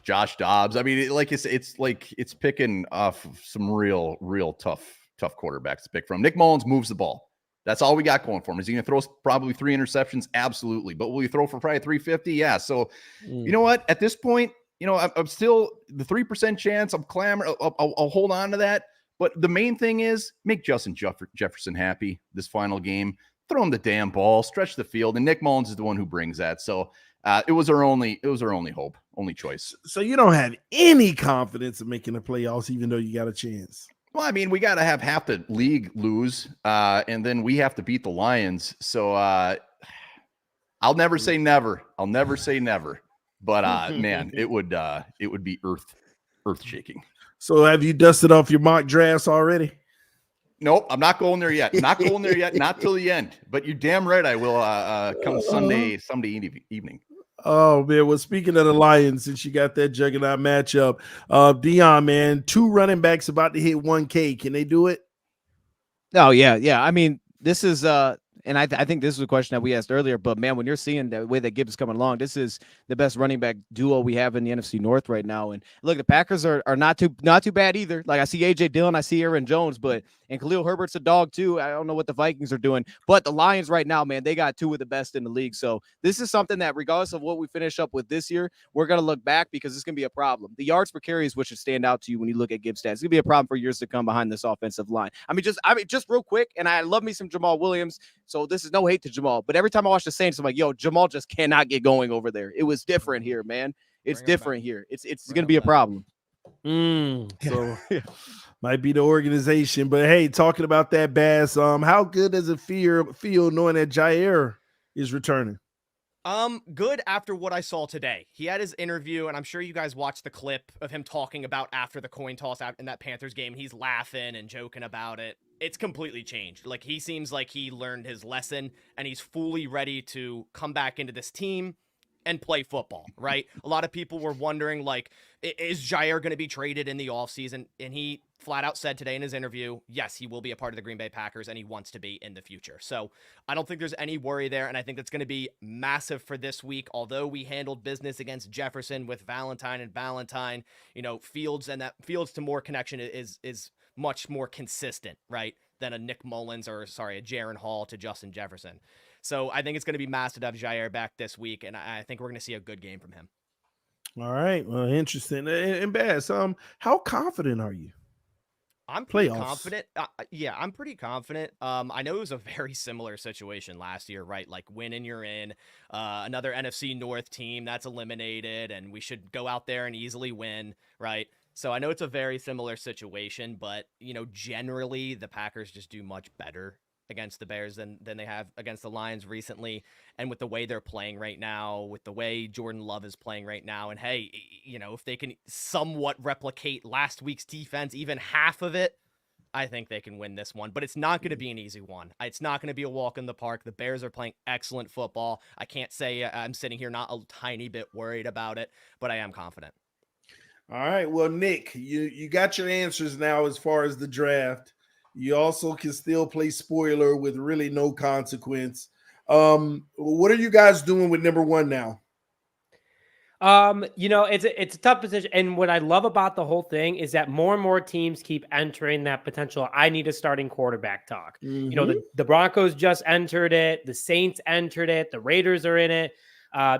I mean, it's picking off some real tough quarterbacks to pick from. Nick Mullins moves the ball. That's all we got going for him. Is he going to throw probably 3 interceptions? Absolutely. But will he throw for probably 350? Yeah. So, you know what? At this point, I'm still the 3% chance. I'm clamoring. I'll hold on to that. But the main thing is make Justin Jefferson happy this final game. Throw him the damn ball, stretch the field, and Nick Mullins is the one who brings that. So it was our only hope, only choice. So you don't have any confidence in making the playoffs, even though you got a chance. Well, I mean, we got to have half the league lose, and then we have to beat the Lions. So I'll never say never. I'll never say never. But man, it would be earth shaking. So have you dusted off your mock drafts already? Nope, I'm not going there yet. Not going there yet. Not till the end. But you're damn right I will come Sunday evening. Oh, man. Well, speaking of the Lions, since you got that juggernaut matchup, Dion, man, 2 running backs about to hit 1K. Can they do it? Oh, yeah. I mean, this is and I think this was a question that we asked earlier, but man, when you're seeing the way that Gibbs is coming along, this is the best running back duo we have in the NFC North right now. And look, the Packers are not too bad either. Like I see AJ Dillon, I see Aaron Jones, and Khalil Herbert's a dog too. I don't know what the Vikings are doing, but the Lions right now, man, they got two of the best in the league. So this is something that regardless of what we finish up with this year, we're going to look back because it's going to be a problem. The yards per carry is what should stand out to you when you look at Gibbs stats. It's going to be a problem for years to come behind this offensive line. I mean, just real quick, and I love me some Jamal Williams, so this is no hate to Jamal, but every time I watch the Saints, I'm like, yo, Jamal just cannot get going over there. It was different here, man. It's different here. It's going to be a problem. So might be the organization, but hey, talking about that, Bass, how good does it feel knowing that Jair is returning? Good after what I saw today. He had his interview, and I'm sure you guys watched the clip of him talking about after the coin toss in that Panthers game. He's laughing and joking about it. It's completely changed. Like, he seems like he learned his lesson, and he's fully ready to come back into this team and play football, right? A lot of people were wondering, like, is Jair going to be traded in the offseason? And he flat out said today in his interview, yes, he will be a part of the Green Bay Packers, and he wants to be in the future. So I don't think there's any worry there, and I think that's going to be massive for this week. Although we handled business against Jefferson with Valentine, you know, Fields to Moore connection is much more consistent, right, than a Nick Mullins or, a Jaron Hall to Justin Jefferson. So I think it's going to be massive to have Jair back this week, and I think we're going to see a good game from him. All right. Well, interesting. And Bass, how confident are you? I'm pretty confident. Yeah, I'm pretty confident. I know it was a very similar situation last year, right? Like, win and you're in. Another NFC North team that's eliminated, and we should go out there and easily win, right? So I know it's a very similar situation, but, you know, generally the Packers just do much better against the Bears than they have against the Lions recently. And with the way they're playing right now, with the way Jordan Love is playing right now, and hey, you know, if they can somewhat replicate last week's defense, even half of it, I think they can win this one. But it's not going to be an easy one. It's not going to be a walk in the park. The Bears are playing excellent football. I can't say I'm sitting here not a tiny bit worried about it, but I am confident. All right. Well, Nick, you got your answers now as far as the draft. You also can still play spoiler with really no consequence. What are you guys doing with number one now? You know, it's a tough position. And what I love about the whole thing is that more and more teams keep entering that potential, I need a starting quarterback talk. You know, the Broncos just entered it. The Saints entered it. The Raiders are in it.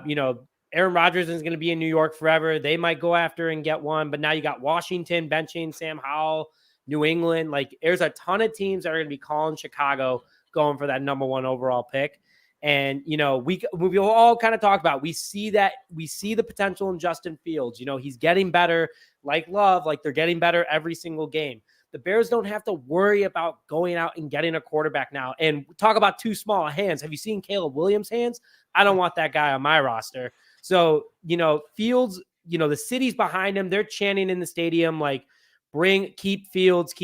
You know, Aaron Rodgers is going to be in New York forever. They might go after and get one, but now you got Washington benching Sam Howell, New England. Like, there's a ton of teams that are going to be calling Chicago going for that number one overall pick. And, you know, we all kind of talked about, we see the potential in Justin Fields. You know, he's getting better, like Love, like they're getting better every single game. The Bears don't have to worry about going out and getting a quarterback now. And talk about too small hands. Have you seen Caleb Williams' hands? I don't want that guy on my roster. So, you know, Fields, you know, the city's behind him. They're chanting in the stadium, like, keep Fields.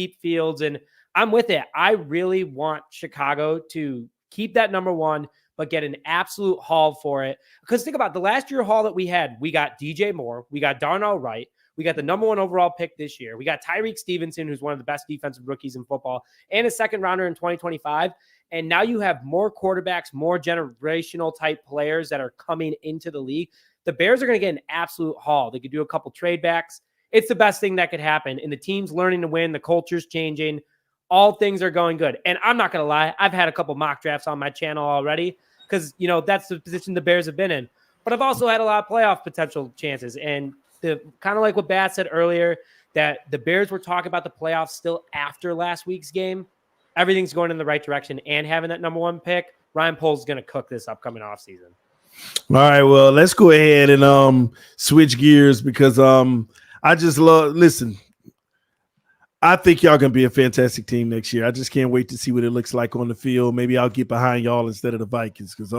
And I'm with it. I really want Chicago to keep that number one, but get an absolute haul for it. Because think about the last year haul that we had. We got DJ Moore. We got Darnell Wright. We got the number one overall pick this year. We got Tyreek Stevenson, who's one of the best defensive rookies in football, and a second rounder in 2025. And now you have more quarterbacks, more generational type players that are coming into the league. The Bears are going to get an absolute haul. They could do a couple trade backs. It's the best thing that could happen. And the team's learning to win. The culture's changing. All things are going good. And I'm not going to lie. I've had a couple mock drafts on my channel already because, you know, that's the position the Bears have been in. But I've also had a lot of playoff potential chances. And the kind of like what Bat said earlier, that the Bears were talking about the playoffs still after last week's game. Everything's going in the right direction. And having that number one pick, Ryan Poles is going to cook this upcoming offseason. All right, well, let's go ahead and switch gears because I just listen, I think y'all going to be a fantastic team next year. I just can't wait to see what it looks like on the field. Maybe I'll get behind y'all instead of the Vikings because,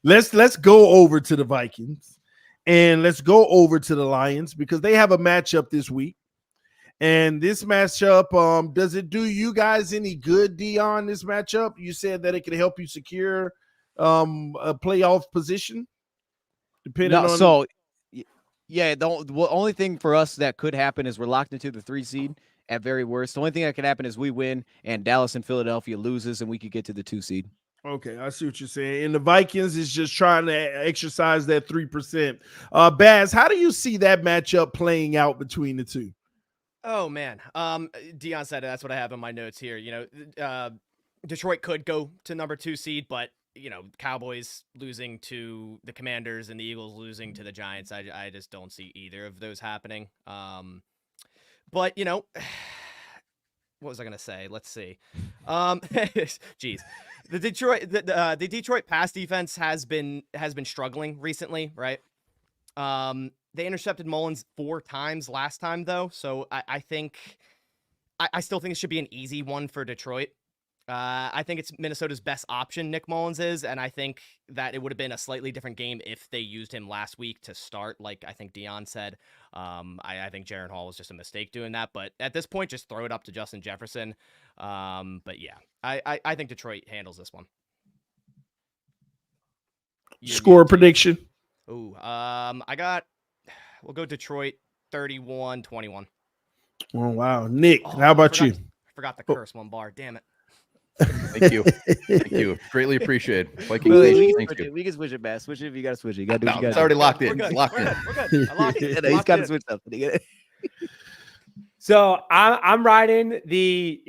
let's go over to the Vikings and let's go over to the Lions because they have a matchup this week. And this matchup, does it do you guys any good, Dion, this matchup? You said that it could help you secure a playoff position? The only thing for us that could happen is we're locked into the 3 seed. at very worst. The only thing that could happen is we win and Dallas and Philadelphia loses, and we could get to the 2 seed. Okay, I see what you're saying. And the Vikings is just trying to exercise that 3%. Baz, how do you see that matchup playing out between the two? Oh man, Dion said it. That's what I have in my notes here. Detroit could go to number 2 seed, but Cowboys losing to the Commanders and the Eagles losing to the Giants, I just don't see either of those happening. But what was I gonna say? Let's see. Geez. The Detroit pass defense has been struggling recently, right? They intercepted Mullins 4 times last time, though, so I still think it should be an easy one for Detroit. I think it's Minnesota's best option, Nick Mullins is, and I think that it would have been a slightly different game if they used him last week to start, like I think Dion said. I think Jaron Hall was just a mistake doing that, but at this point, just throw it up to Justin Jefferson. But yeah, I think Detroit handles this one. Score prediction. Ooh, we'll go Detroit 31-21. Oh, wow. Nick, how about you? I forgot the curse one bar. Damn it. Thank you. Thank you. Greatly appreciated. Vikings We Nation, can thank you. we can switch it, Bass. Switch it if you got to switch it. You got to do No, what you it's got already to locked We're in. good. It's locked in. We're good. I locked it. do. He's got to Locked switch up. So I'm riding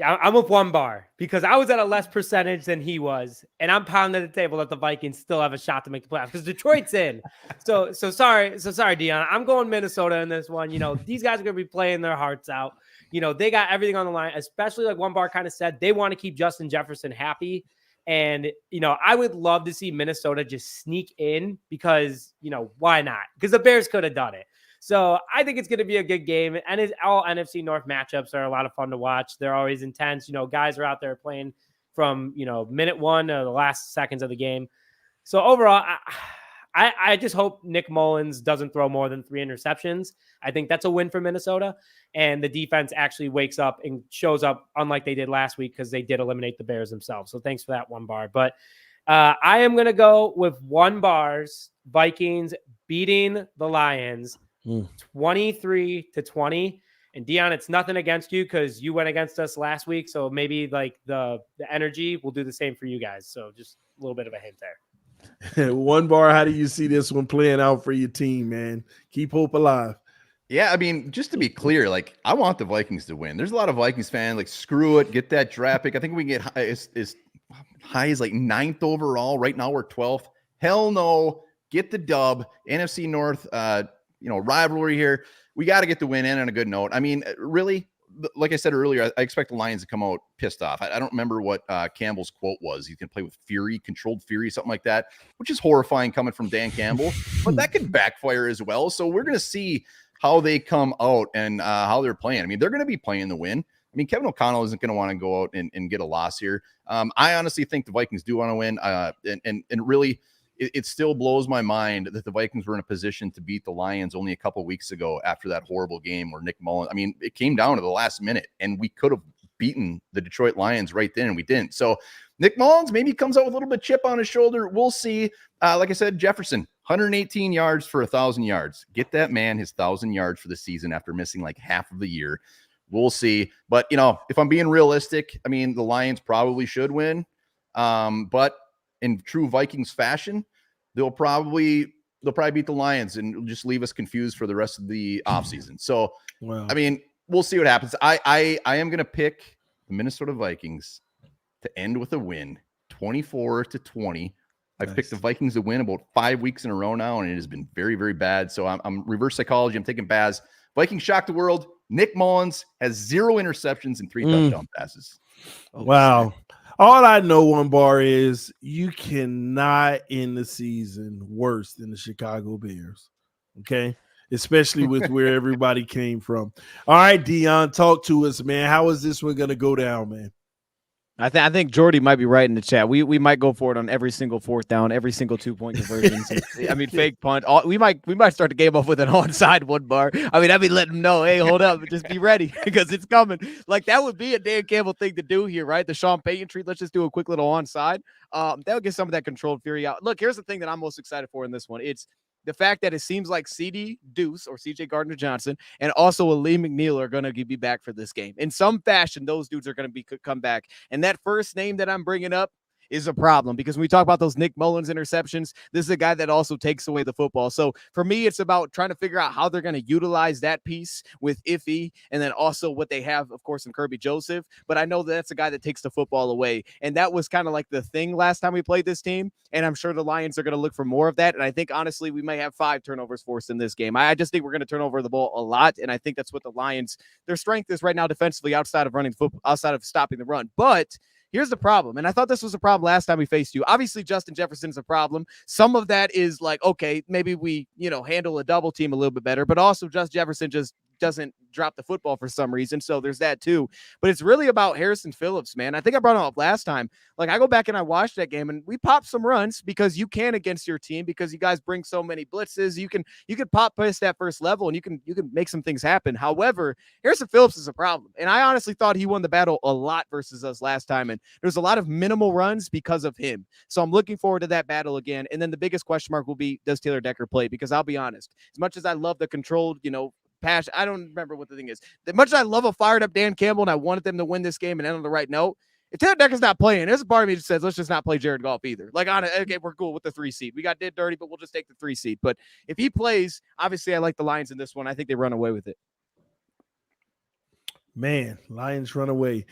I'm with 1 bar because I was at a less percentage than he was, and I'm pounding the table that the Vikings still have a shot to make the playoffs because Detroit's in. So sorry, Dion. I'm going Minnesota in this one. These guys are gonna be playing their hearts out. They got everything on the line, especially like 1 bar kind of said, they want to keep Justin Jefferson happy. And, I would love to see Minnesota just sneak in because, why not? Because the Bears could have done it. So I think it's going to be a good game. And all NFC North matchups are a lot of fun to watch. They're always intense. Guys are out there playing from, minute 1 to the last seconds of the game. So overall, I just hope Nick Mullins doesn't throw more than 3 interceptions. I think that's a win for Minnesota. And the defense actually wakes up and shows up unlike they did last week because they did eliminate the Bears themselves. So thanks for that 1 bar. But I am going to go with 1 bar's Vikings beating the Lions 23-20. And Dion, it's nothing against you because you went against us last week. So maybe like the energy will do the same for you guys. So just a little bit of a hint there. 1 bar, how do you see this one playing out for your team, man? Keep hope alive. Yeah, I mean, just to be clear, like I want the Vikings to win. There's a lot of Vikings fans like screw it, get that draft pick. I think we can get as high as like 9th overall. Right now we're 12th. Hell no, get the dub. NFC North, rivalry here. We got to get the win in on a good note. I mean, really, like I said earlier, I expect the Lions to come out pissed off. I don't remember what Campbell's quote was. He's going to play with fury, controlled fury, something like that, which is horrifying coming from Dan Campbell, but that could backfire as well. So we're going to see how they come out and how they're playing. I mean, they're going to be playing the win. I mean, Kevin O'Connell isn't going to want to go out and get a loss here. I honestly think the Vikings do want to win. And really, it still blows my mind that the Vikings were in a position to beat the Lions only a couple weeks ago after that horrible game where Nick Mullins, I mean, it came down to the last minute and we could have beaten the Detroit Lions right then and we didn't. So Nick Mullins maybe comes out with a little bit chip on his shoulder. We'll see. Like I said, Jefferson, 118 yards for 1,000 yards. Get that man his 1,000 yards for the season after missing like half of the year. We'll see. But, if I'm being realistic, I mean, the Lions probably should win. But in true Vikings fashion, they'll probably beat the Lions and just leave us confused for the rest of the offseason. So, I mean, we'll see what happens. I am going to pick the Minnesota Vikings to end with a win, 24-20. I've picked the Vikings to win about 5 weeks in a row now, and it has been very, very bad. So I'm reverse psychology. I'm taking Baz. Vikings shock the world. Nick Mullins has 0 interceptions and 3 touchdown passes. Wow. All I know, 1 bar, is you cannot end the season worse than the Chicago Bears. Okay? Especially with where everybody came from. All right, Dion, talk to us, man. How is this one going to go down, man? I think Jordy might be right in the chat. We might go for it on every single 4th down, every single 2-point conversions. I mean, fake punt. We might start the game off with an onside 1 bar. I mean, I'd be letting them know, hey, hold up, just be ready because it's coming. Like that would be a Dan Campbell thing to do here, right? The Sean Payton treat. Let's just do a quick little onside. That'll get some of that controlled fury out. Look, here's the thing that I'm most excited for in this one. It's the fact that it seems like CD Deuce or CJ Gardner-Johnson and also a Lee McNeil are going to be back for this game. In some fashion, those dudes are going to come back. And that first name that I'm bringing up is a problem because when we talk about those Nick Mullins interceptions, this is a guy that also takes away the football. So for me, it's about trying to figure out how they're going to utilize that piece with Iffy and then also what they have, of course, in Kirby Joseph. But I know that's a guy that takes the football away. And that was kind of like the thing last time we played this team. And I'm sure the Lions are going to look for more of that. And I think, honestly, we may have 5 turnovers forced in this game. I just think we're going to turn over the ball a lot. And I think that's what the Lions, their strength is right now defensively outside of running football, outside of stopping the run. But here's the problem, and I thought this was a problem last time we faced you. Obviously, Justin Jefferson's a problem. Some of that is like, okay, maybe we, handle a double team a little bit better, but also Justin Jefferson just doesn't drop the football for some reason. So there's that too. But it's really about Harrison Phillips, man. I think I brought him up last time. Like, I go back and I watched that game and we popped some runs because you can against your team because you guys bring so many blitzes. You can pop past that first level and you can make some things happen. However, Harrison Phillips is a problem. And I honestly thought he won the battle a lot versus us last time. And there's a lot of minimal runs because of him. So I'm looking forward to that battle again. And then the biggest question mark will be, does Taylor Decker play? Because I'll be honest, as much as I love the controlled, passion. I don't remember what the thing is. As much as I love a fired up Dan Campbell and I wanted them to win this game and end on the right note, if Taylor Decker's not playing, there's a part of me that says, let's just not play Jared Goff either. Like, okay, we're cool with the 3 seed. We got did dirty, but we'll just take the 3 seed. But if he plays, obviously I like the Lions in this one. I think they run away with it. Man, Lions run away.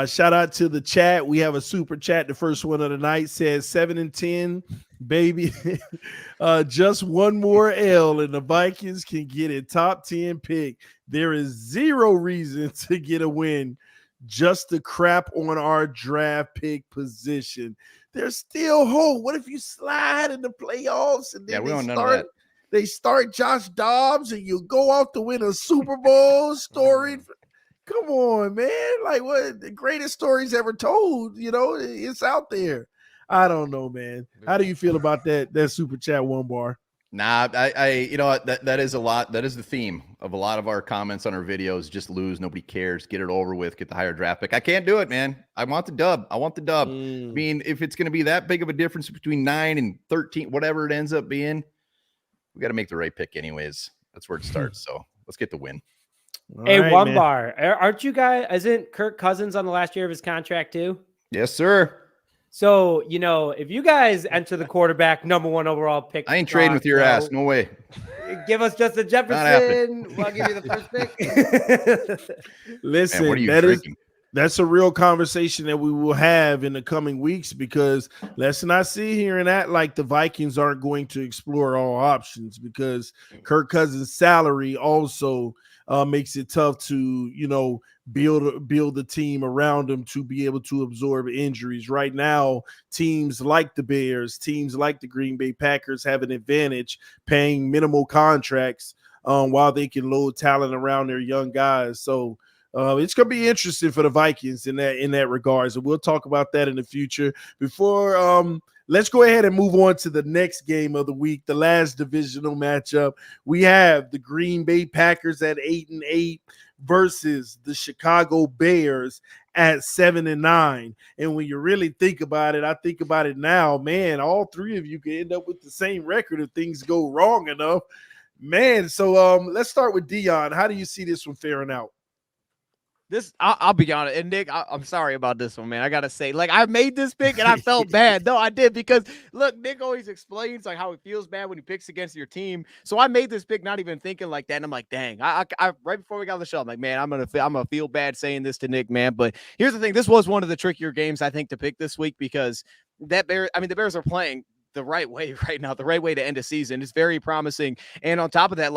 Shout out to the chat. We have a super chat. The first one of the night says 7-10, baby. Just one more L and the Vikings can get a top 10 pick. There is zero reason to get a win, just to crap on our draft pick position. There's still hope. What if you slide in the playoffs and then we don't know that. They start Josh Dobbs and you go off to win a Super Bowl story? Come on, man. Like, what the greatest stories ever told, it's out there. I don't know, man. How do you feel about that super chat one bar? Nah, that is a lot. That is the theme of a lot of our comments on our videos. Just lose. Nobody cares. Get it over with. Get the higher draft pick. I can't do it, man. I want the dub. I mean, if it's going to be that big of a difference between 9 and 13, whatever it ends up being, we got to make the right pick anyways. That's where it starts. So let's get the win. Hey, right, one man. bar. Aren't you guys? Isn't Kirk Cousins on the last year of his contract too? Yes, sir. So, if you guys enter the quarterback number 1 overall pick, I ain't trading with your ass. No way. Give us Justin Jefferson. We'll give you the first pick. Listen, Man, what are you drinking? That's a real conversation that we will have in the coming weeks, because let's not sit here and act like the Vikings aren't going to explore all options, because Kirk Cousins' salary also makes it tough to, build a team around him to be able to absorb injuries. Right now, teams like the Bears, teams like the Green Bay Packers have an advantage paying minimal contracts while they can load talent around their young guys. So it's going to be interesting for the Vikings in that regard. So we'll talk about that in the future. Before let's go ahead and move on to the next game of the week, the last divisional matchup. We have the Green Bay Packers at 8-8 versus the Chicago Bears at 7-9. And when you really think about it, I think about it now, man, all three of you could end up with the same record if things go wrong enough. Man, so let's start with Dion. How do you see this one faring out? I'll be honest, and Nick, I'm sorry about this one, man. I gotta say, I made this pick and I felt bad. No, I did, because look, Nick always explains how he feels bad when he picks against your team. So I made this pick not even thinking like that, and I'm like, dang. I right before we got on the show, I'm like, man, I'm gonna feel bad saying this to Nick, man. But here's the thing: this was one of the trickier games I think to pick this week, because the Bears are playing the right way right now, the right way to end a season. It's very promising. And on top of that,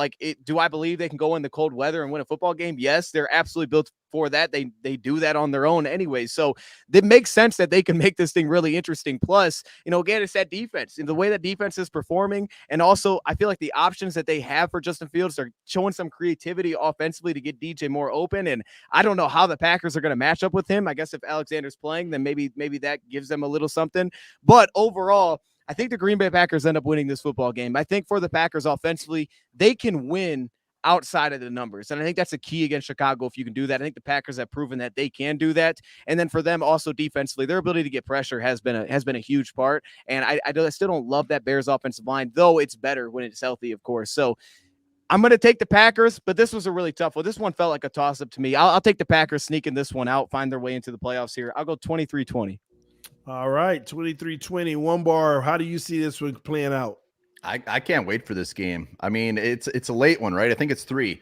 do I believe they can go in the cold weather and win a football game? Yes, they're absolutely built for that. They do that on their own anyway. So it makes sense that they can make this thing really interesting. Plus, again, it's that defense and the way that defense is performing. And also, I feel like the options that they have for Justin Fields are showing some creativity offensively to get DJ more open. And I don't know how the Packers are going to match up with him. I guess if Alexander's playing, then maybe that gives them a little something. But overall, I think the Green Bay Packers end up winning this football game. I think for the Packers offensively, they can win outside of the numbers. And I think that's a key against Chicago if you can do that. I think the Packers have proven that they can do that. And then for them also defensively, their ability to get pressure has been a huge part. And I still don't love that Bears offensive line, though it's better when it's healthy, of course. So I'm going to take the Packers, but this was a really tough one. This one felt like a toss-up to me. I'll take the Packers sneaking this one out, find their way into the playoffs here. I'll go 23-20. All right, 23-20. One bar. How do you see this one playing out? I can't wait for this game. I mean, it's a late one, right? I think it's 3.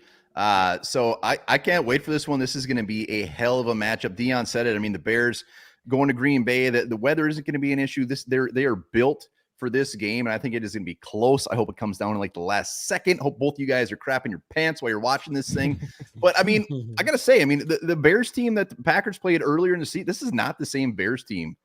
So I can't wait for this one. This is going to be a hell of a matchup. Dion said it. I mean, the Bears going to Green Bay, the weather isn't going to be an issue. They are built for this game, and I think it is going to be close. I hope it comes down to like the last second. Hope both you guys are crapping your pants while you're watching this thing. But I mean, I got to say, I mean, the Bears team that the Packers played earlier in the season, this is not the same Bears team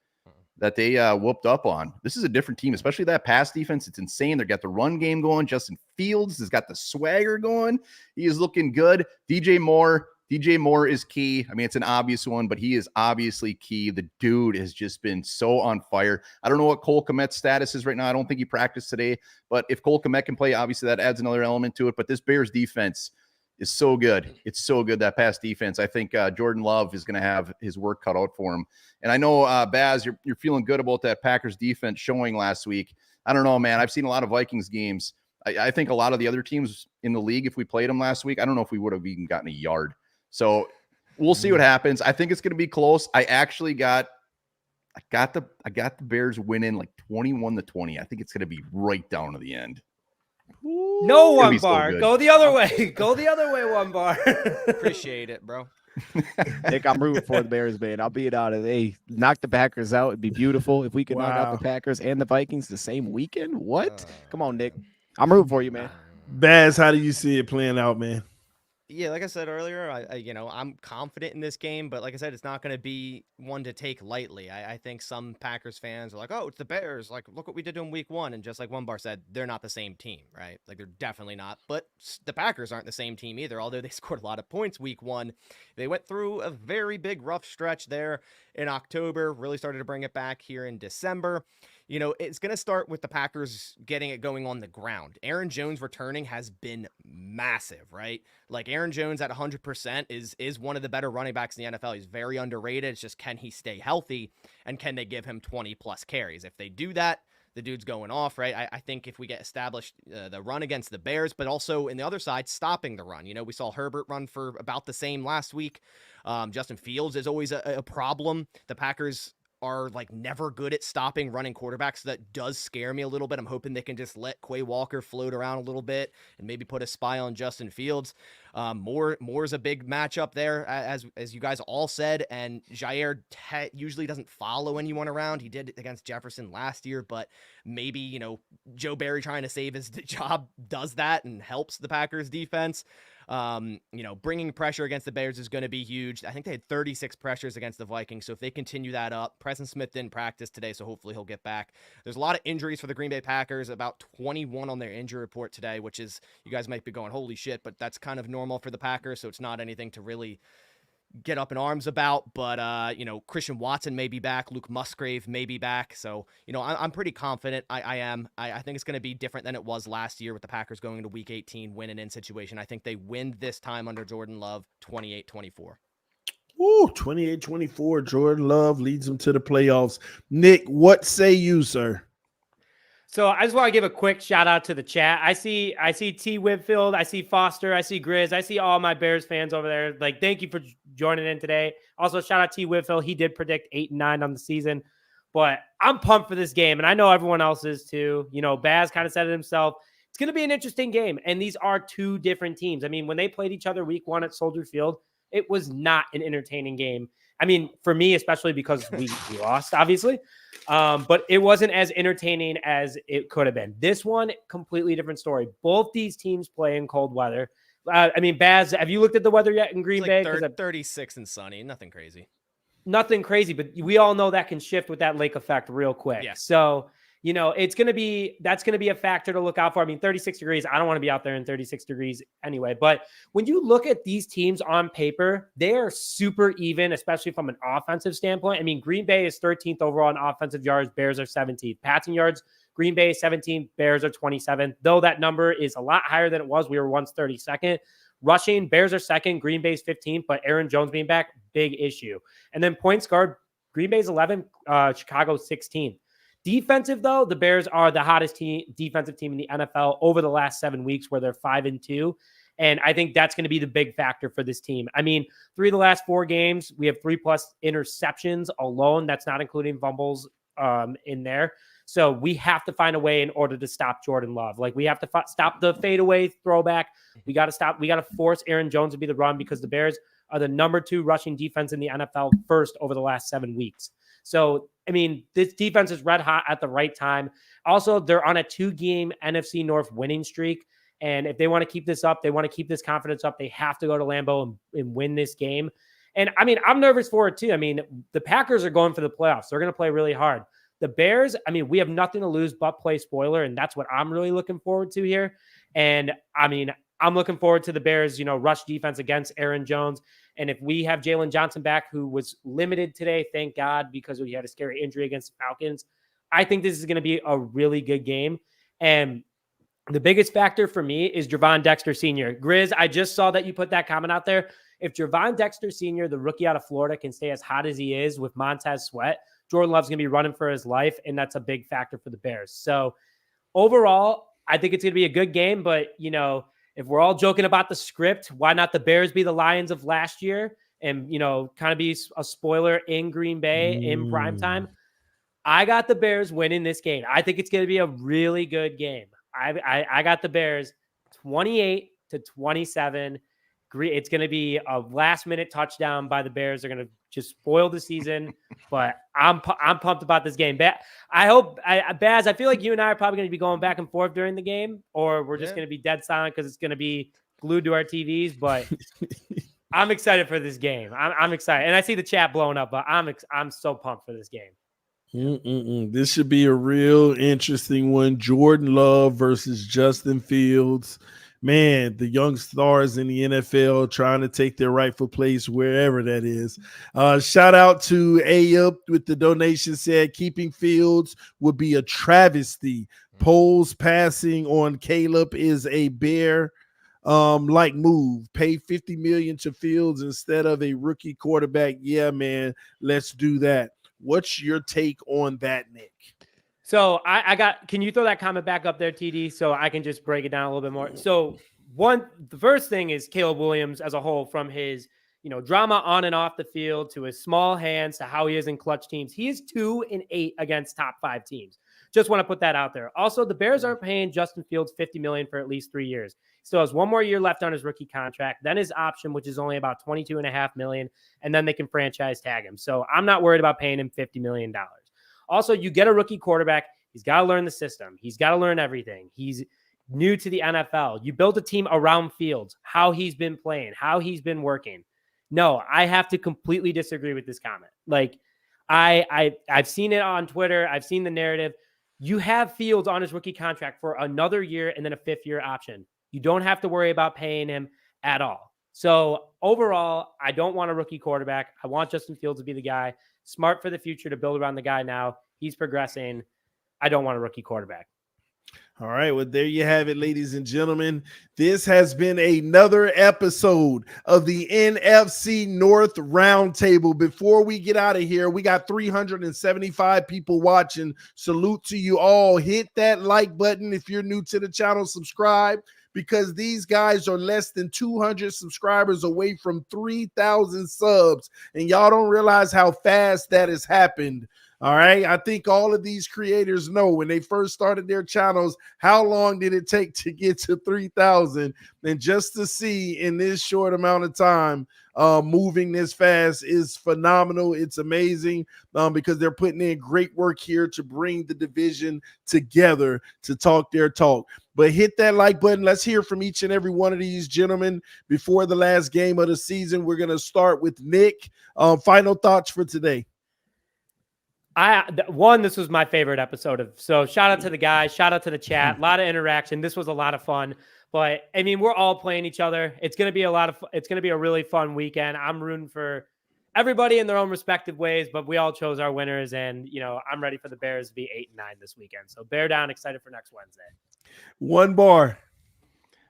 that they whooped up on. This is a different team, especially that pass defense. It's insane. They've got the run game going. Justin Fields has got the swagger going. He is looking good. DJ Moore is key. I mean, it's an obvious one, but he is obviously key. The dude has just been so on fire. I don't know what Cole Kmet's status is right now. I don't think he practiced today, but if Cole Kmet can play, obviously that adds another element to it. But this Bears defense is so good. It's so good, that pass defense. I think Jordan Love is going to have his work cut out for him. And I know, Baz, you're feeling good about that Packers defense showing last week. I don't know, man. I've seen a lot of Vikings games. I think a lot of the other teams in the league, if we played them last week, I don't know if we would have even gotten a yard. So we'll see what happens. I think it's going to be close. I got the Bears winning like 21-20. I think it's going to be right down to the end. No, one bar. Go the other way. Go the other way, one bar. Appreciate it, bro. Nick, I'm rooting for the Bears, man. I'll be it out of they knock the Packers out. It'd be beautiful if we could knock out the Packers and the Vikings the same weekend. What? Come on, Nick. I'm rooting for you, man. Baz, how do you see it playing out, man? Yeah, like I said earlier, I'm confident in this game, but like I said, it's not going to be one to take lightly. I think some Packers fans are like, oh, it's the Bears. Like, look what we did in week 1. And just like One Bar said, they're not the same team, right? Like, they're definitely not. But the Packers aren't the same team either. Although they scored a lot of points week 1, they went through a very big rough stretch there in October, really started to bring it back here in December. You know, it's going to start with the Packers getting it going on the ground. Aaron Jones returning has been massive, right? Like, Aaron Jones at 100% is one of the better running backs in the NFL. He's very underrated. It's just, can he stay healthy, and can they give him 20-plus carries? If they do that, the dude's going off, right? I think if we get established the run against the Bears, but also in the other side, stopping the run. You know, we saw Herbert run for about the same last week. Justin Fields is always a problem. The Packers are like never good at stopping running quarterbacks. So that does scare me a little bit. I'm hoping they can just let Quay Walker float around a little bit and maybe put a spy on Justin Fields. Moore's a big matchup there, as you guys all said, and Jair usually doesn't follow anyone around. He did against Jefferson last year, but maybe, you know, Joe Barry trying to save his job does that and helps the Packers defense. You know, bringing pressure against the Bears is going to be huge. I think they had 36 pressures against the Vikings. So if they continue that up, Preston Smith didn't practice today, so hopefully he'll get back. There's a lot of injuries for the Green Bay Packers, about 21 on their injury report today, which is, you guys might be going, holy shit, but that's kind of normal for the Packers. So it's not anything to really get up in arms about, but you know, Christian Watson may be back, Luke Musgrave may be back, so you know, I'm pretty confident. I think it's going to be different than it was last year with the Packers going into week 18 win and in situation. I think they win this time under Jordan Love 28-24. Ooh, 28-24. Jordan Love leads them to the playoffs. Nick, what say you, sir? So I just want to give a quick shout out to the chat. I see T. Whitfield, I see Foster, I see Grizz, I see all my Bears fans over there. Like, thank you for joining in today. Also, shout out T. Whitfield. He did predict 8-9 on the season, but I'm pumped for this game, and I know everyone else is too. You know, Baz kind of said it himself. It's going to be an interesting game, and these are two different teams. I mean, when they played each other week 1 at Soldier Field, it was not an entertaining game. I mean, for me, especially because we lost, obviously. But it wasn't as entertaining as it could have been. This one, completely different story. Both these teams play in cold weather. I mean, Baz, have you looked at the weather yet in Green Bay? 36 and sunny. Nothing crazy. Nothing crazy, but we all know that can shift with that lake effect real quick. Yeah. So, that's going to be a factor to look out for. I mean, 36 degrees, I don't want to be out there in 36 degrees anyway. But when you look at these teams on paper, they are super even, especially from an offensive standpoint. I mean, Green Bay is 13th overall in offensive yards. Bears are 17th. Passing yards, Green Bay is 17th. Bears are 27th. Though that number is a lot higher than it was. We were once 32nd. Rushing, Bears are second. Green Bay's 15th. But Aaron Jones being back, big issue. And then points guard, Green Bay's 11th. Chicago 16th. Defensive, though, the Bears are the hottest defensive team in the NFL over the last 7 weeks, where they're 5-2. And I think that's going to be the big factor for this team. I mean, 3 of the last 4 games, we have 3+ interceptions alone. That's not including fumbles in there. So we have to find a way in order to stop Jordan Love. Like, we have to stop the fadeaway throwback. We got to force Aaron Jones to be the run, because the Bears are the number 2 rushing defense in the NFL first over the last 7 weeks. So, I mean, this defense is red hot at the right time. Also, they're on a 2-game NFC North winning streak. And if they want to keep this up, they want to keep this confidence up, they have to go to Lambeau and win this game. And I mean, I'm nervous for it too. I mean, the Packers are going for the playoffs. They're going to play really hard. The Bears, I mean, we have nothing to lose but play spoiler. And that's what I'm really looking forward to here. And I mean, I'm looking forward to the Bears, rush defense against Aaron Jones. And if we have Jalen Johnson back, who was limited today, thank God, because he had a scary injury against the Falcons, I think this is going to be a really good game. And the biggest factor for me is Javon Dexter Sr. Grizz, I just saw that you put that comment out there. If Javon Dexter Sr., the rookie out of Florida, can stay as hot as he is with Montez Sweat, Jordan Love's going to be running for his life, and that's a big factor for the Bears. So overall, I think it's going to be a good game, but, if we're all joking about the script, why not the Bears be the Lions of last year and, kind of be a spoiler in Green Bay in primetime? I got the Bears winning this game. I think it's going to be a really good game. I got the Bears 28-27. It's going to be a last-minute touchdown by the Bears. They're going to just spoil the season, but I'm pumped about this game. I hope, Baz, I feel like you and I are probably going to be going back and forth during the game, or we're just going to be dead silent because it's going to be glued to our TVs. But I'm excited for this game. I'm excited, and I see the chat blowing up, but I'm so pumped for this game. This should be a real interesting one. Jordan Love versus Justin Fields. Man, the young stars in the NFL trying to take their rightful place wherever that is. Shout out to Ayup with the donation, said keeping Fields would be a travesty. Poles passing on Caleb is a bear like move. Pay $50 million to Fields instead of a rookie quarterback. Yeah, man, let's do that. What's your take on that, Nick? So can you throw that comment back up there, TD, so I can just break it down a little bit more? So the first thing is Caleb Williams as a whole, from his, drama on and off the field to his small hands to how he is in clutch teams. He is 2-8 against top 5 teams. Just want to put that out there. Also, the Bears aren't paying Justin Fields $50 million for at least 3 years. He still has 1 more year left on his rookie contract. Then his option, which is only about $22.5 million, and then they can franchise tag him. So I'm not worried about paying him $50 million. Also, you get a rookie quarterback. He's got to learn the system. He's got to learn everything. He's new to the NFL. You build a team around Fields, how he's been playing, how he's been working. No, I have to completely disagree with this comment. Like, I've seen it on Twitter. I've seen the narrative. You have Fields on his rookie contract for another year and then a 5th-year option. You don't have to worry about paying him at all. So overall, I don't want a rookie quarterback. I want Justin Fields to be the guy. Smart for the future to build around the guy now. He's progressing. I don't want a rookie quarterback. All right, well, there you have it, ladies and gentlemen. This has been another episode of the NFC North Roundtable. Before we get out of here, we got 375 people watching. Salute to you all. Hit that like button if you're new to the channel. Subscribe, because these guys are less than 200 subscribers away from 3,000 subs, and y'all don't realize how fast that has happened. All right. I think all of these creators know when they first started their channels, how long did it take to get to 3,000? And just to see in this short amount of time, moving this fast is phenomenal. It's amazing because they're putting in great work here to bring the division together to talk their talk. But hit that like button. Let's hear from each and every one of these gentlemen before the last game of the season. We're going to start with Nick. Final thoughts for today. This was my favorite episode so shout out to the guys, shout out to the chat, a lot of interaction. This was a lot of fun, but I mean, we're all playing each other. It's going to be it's going to be a really fun weekend. I'm rooting for everybody in their own respective ways, but we all chose our winners, and I'm ready for the Bears to be 8-9 this weekend. So bear down, excited for next Wednesday. One bar.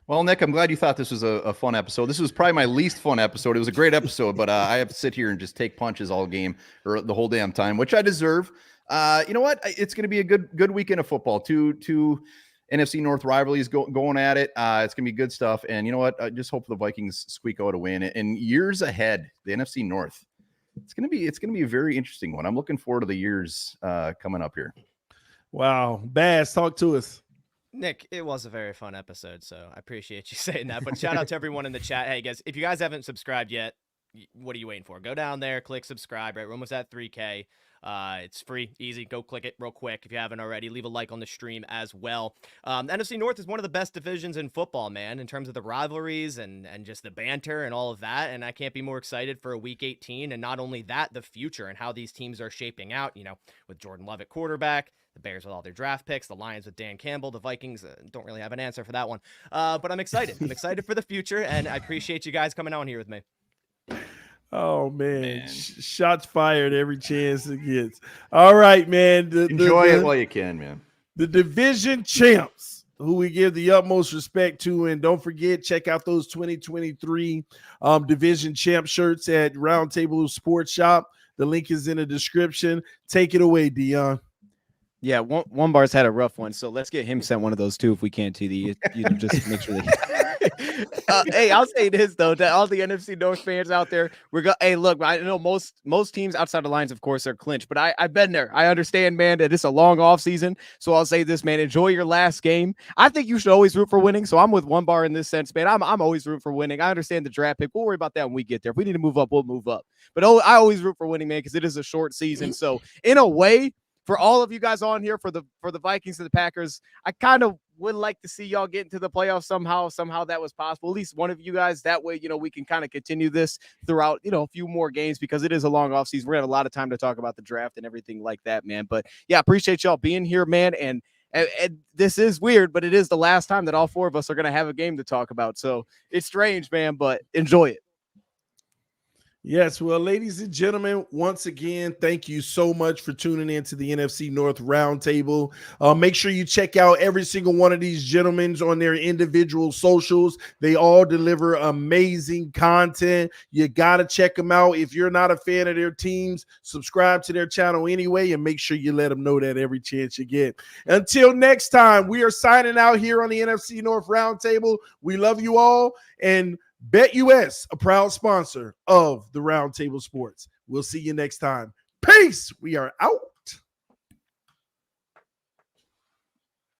Well, Nick, I'm glad you thought this was a fun episode. This was probably my least fun episode. It was a great episode, but I have to sit here and just take punches all game or the whole damn time, which I deserve. You know what? It's going to be a good weekend of football. Two NFC North rivalries going at it. It's going to be good stuff. And you know what? I just hope the Vikings squeak out a win. And years ahead, the NFC North, it's going to be a very interesting one. I'm looking forward to the years coming up here. Wow. Bass, talk to us. Nick, it was a very fun episode, so I appreciate you saying that. But shout out to everyone in the chat. Hey, guys, if you guys haven't subscribed yet, what are you waiting for? Go down there, click subscribe, right? We're almost at 3K. It's free, easy. Go click it real quick if you haven't already. Leave a like on the stream as well. The NFC North is one of the best divisions in football, man, in terms of the rivalries and just the banter and all of that. And I can't be more excited for a Week 18. And not only that, the future and how these teams are shaping out, with Jordan Love at quarterback, the Bears with all their draft picks, the Lions with Dan Campbell, the Vikings don't really have an answer for that one. But I'm excited. I'm excited for the future, and I appreciate you guys coming on here with me. Oh, man. Shots fired every chance it gets. All right, man. Enjoy it while you can, man. The division champs, who we give the utmost respect to. And don't forget, check out those 2023 division champ shirts at Roundtable Sports Shop. The link is in the description. Take it away, Dion. Yeah, one bar's had a rough one, so let's get him sent one of those too if we can, TD. Just make sure that. Hey, I'll say this though, to all the NFC North fans out there, hey, look, I know most teams outside the Lions, of course, are clinched, but I've been there. I understand, man, that it's a long off season. So I'll say this, man, enjoy your last game. I think you should always root for winning. So I'm with one bar in this sense, man. I'm always rooting for winning. I understand the draft pick. We'll worry about that when we get there. If we need to move up, we'll move up. But I always root for winning, man, because it is a short season. So in a way, for all of you guys on here, for the Vikings and the Packers, I kind of would like to see y'all get into the playoffs somehow that was possible. At least one of you guys. That way, we can kind of continue this throughout, a few more games, because it is a long offseason. We're going to have a lot of time to talk about the draft and everything like that, man. But yeah, appreciate y'all being here, man. And this is weird, but it is the last time that all four of us are going to have a game to talk about. So it's strange, man, but enjoy it. Yes, well, ladies and gentlemen, once again, thank you so much for tuning in to the NFC North Roundtable. Make sure you check out every single one of these gentlemen on their individual socials. They all deliver amazing content. You got to check them out. If you're not a fan of their teams, subscribe to their channel anyway, and make sure you let them know that every chance you get. Until next time, we are signing out here on the NFC North Roundtable. We love you all, and BetUS, a proud sponsor of the Roundtable Sports. We'll see you next time. Peace. We are out.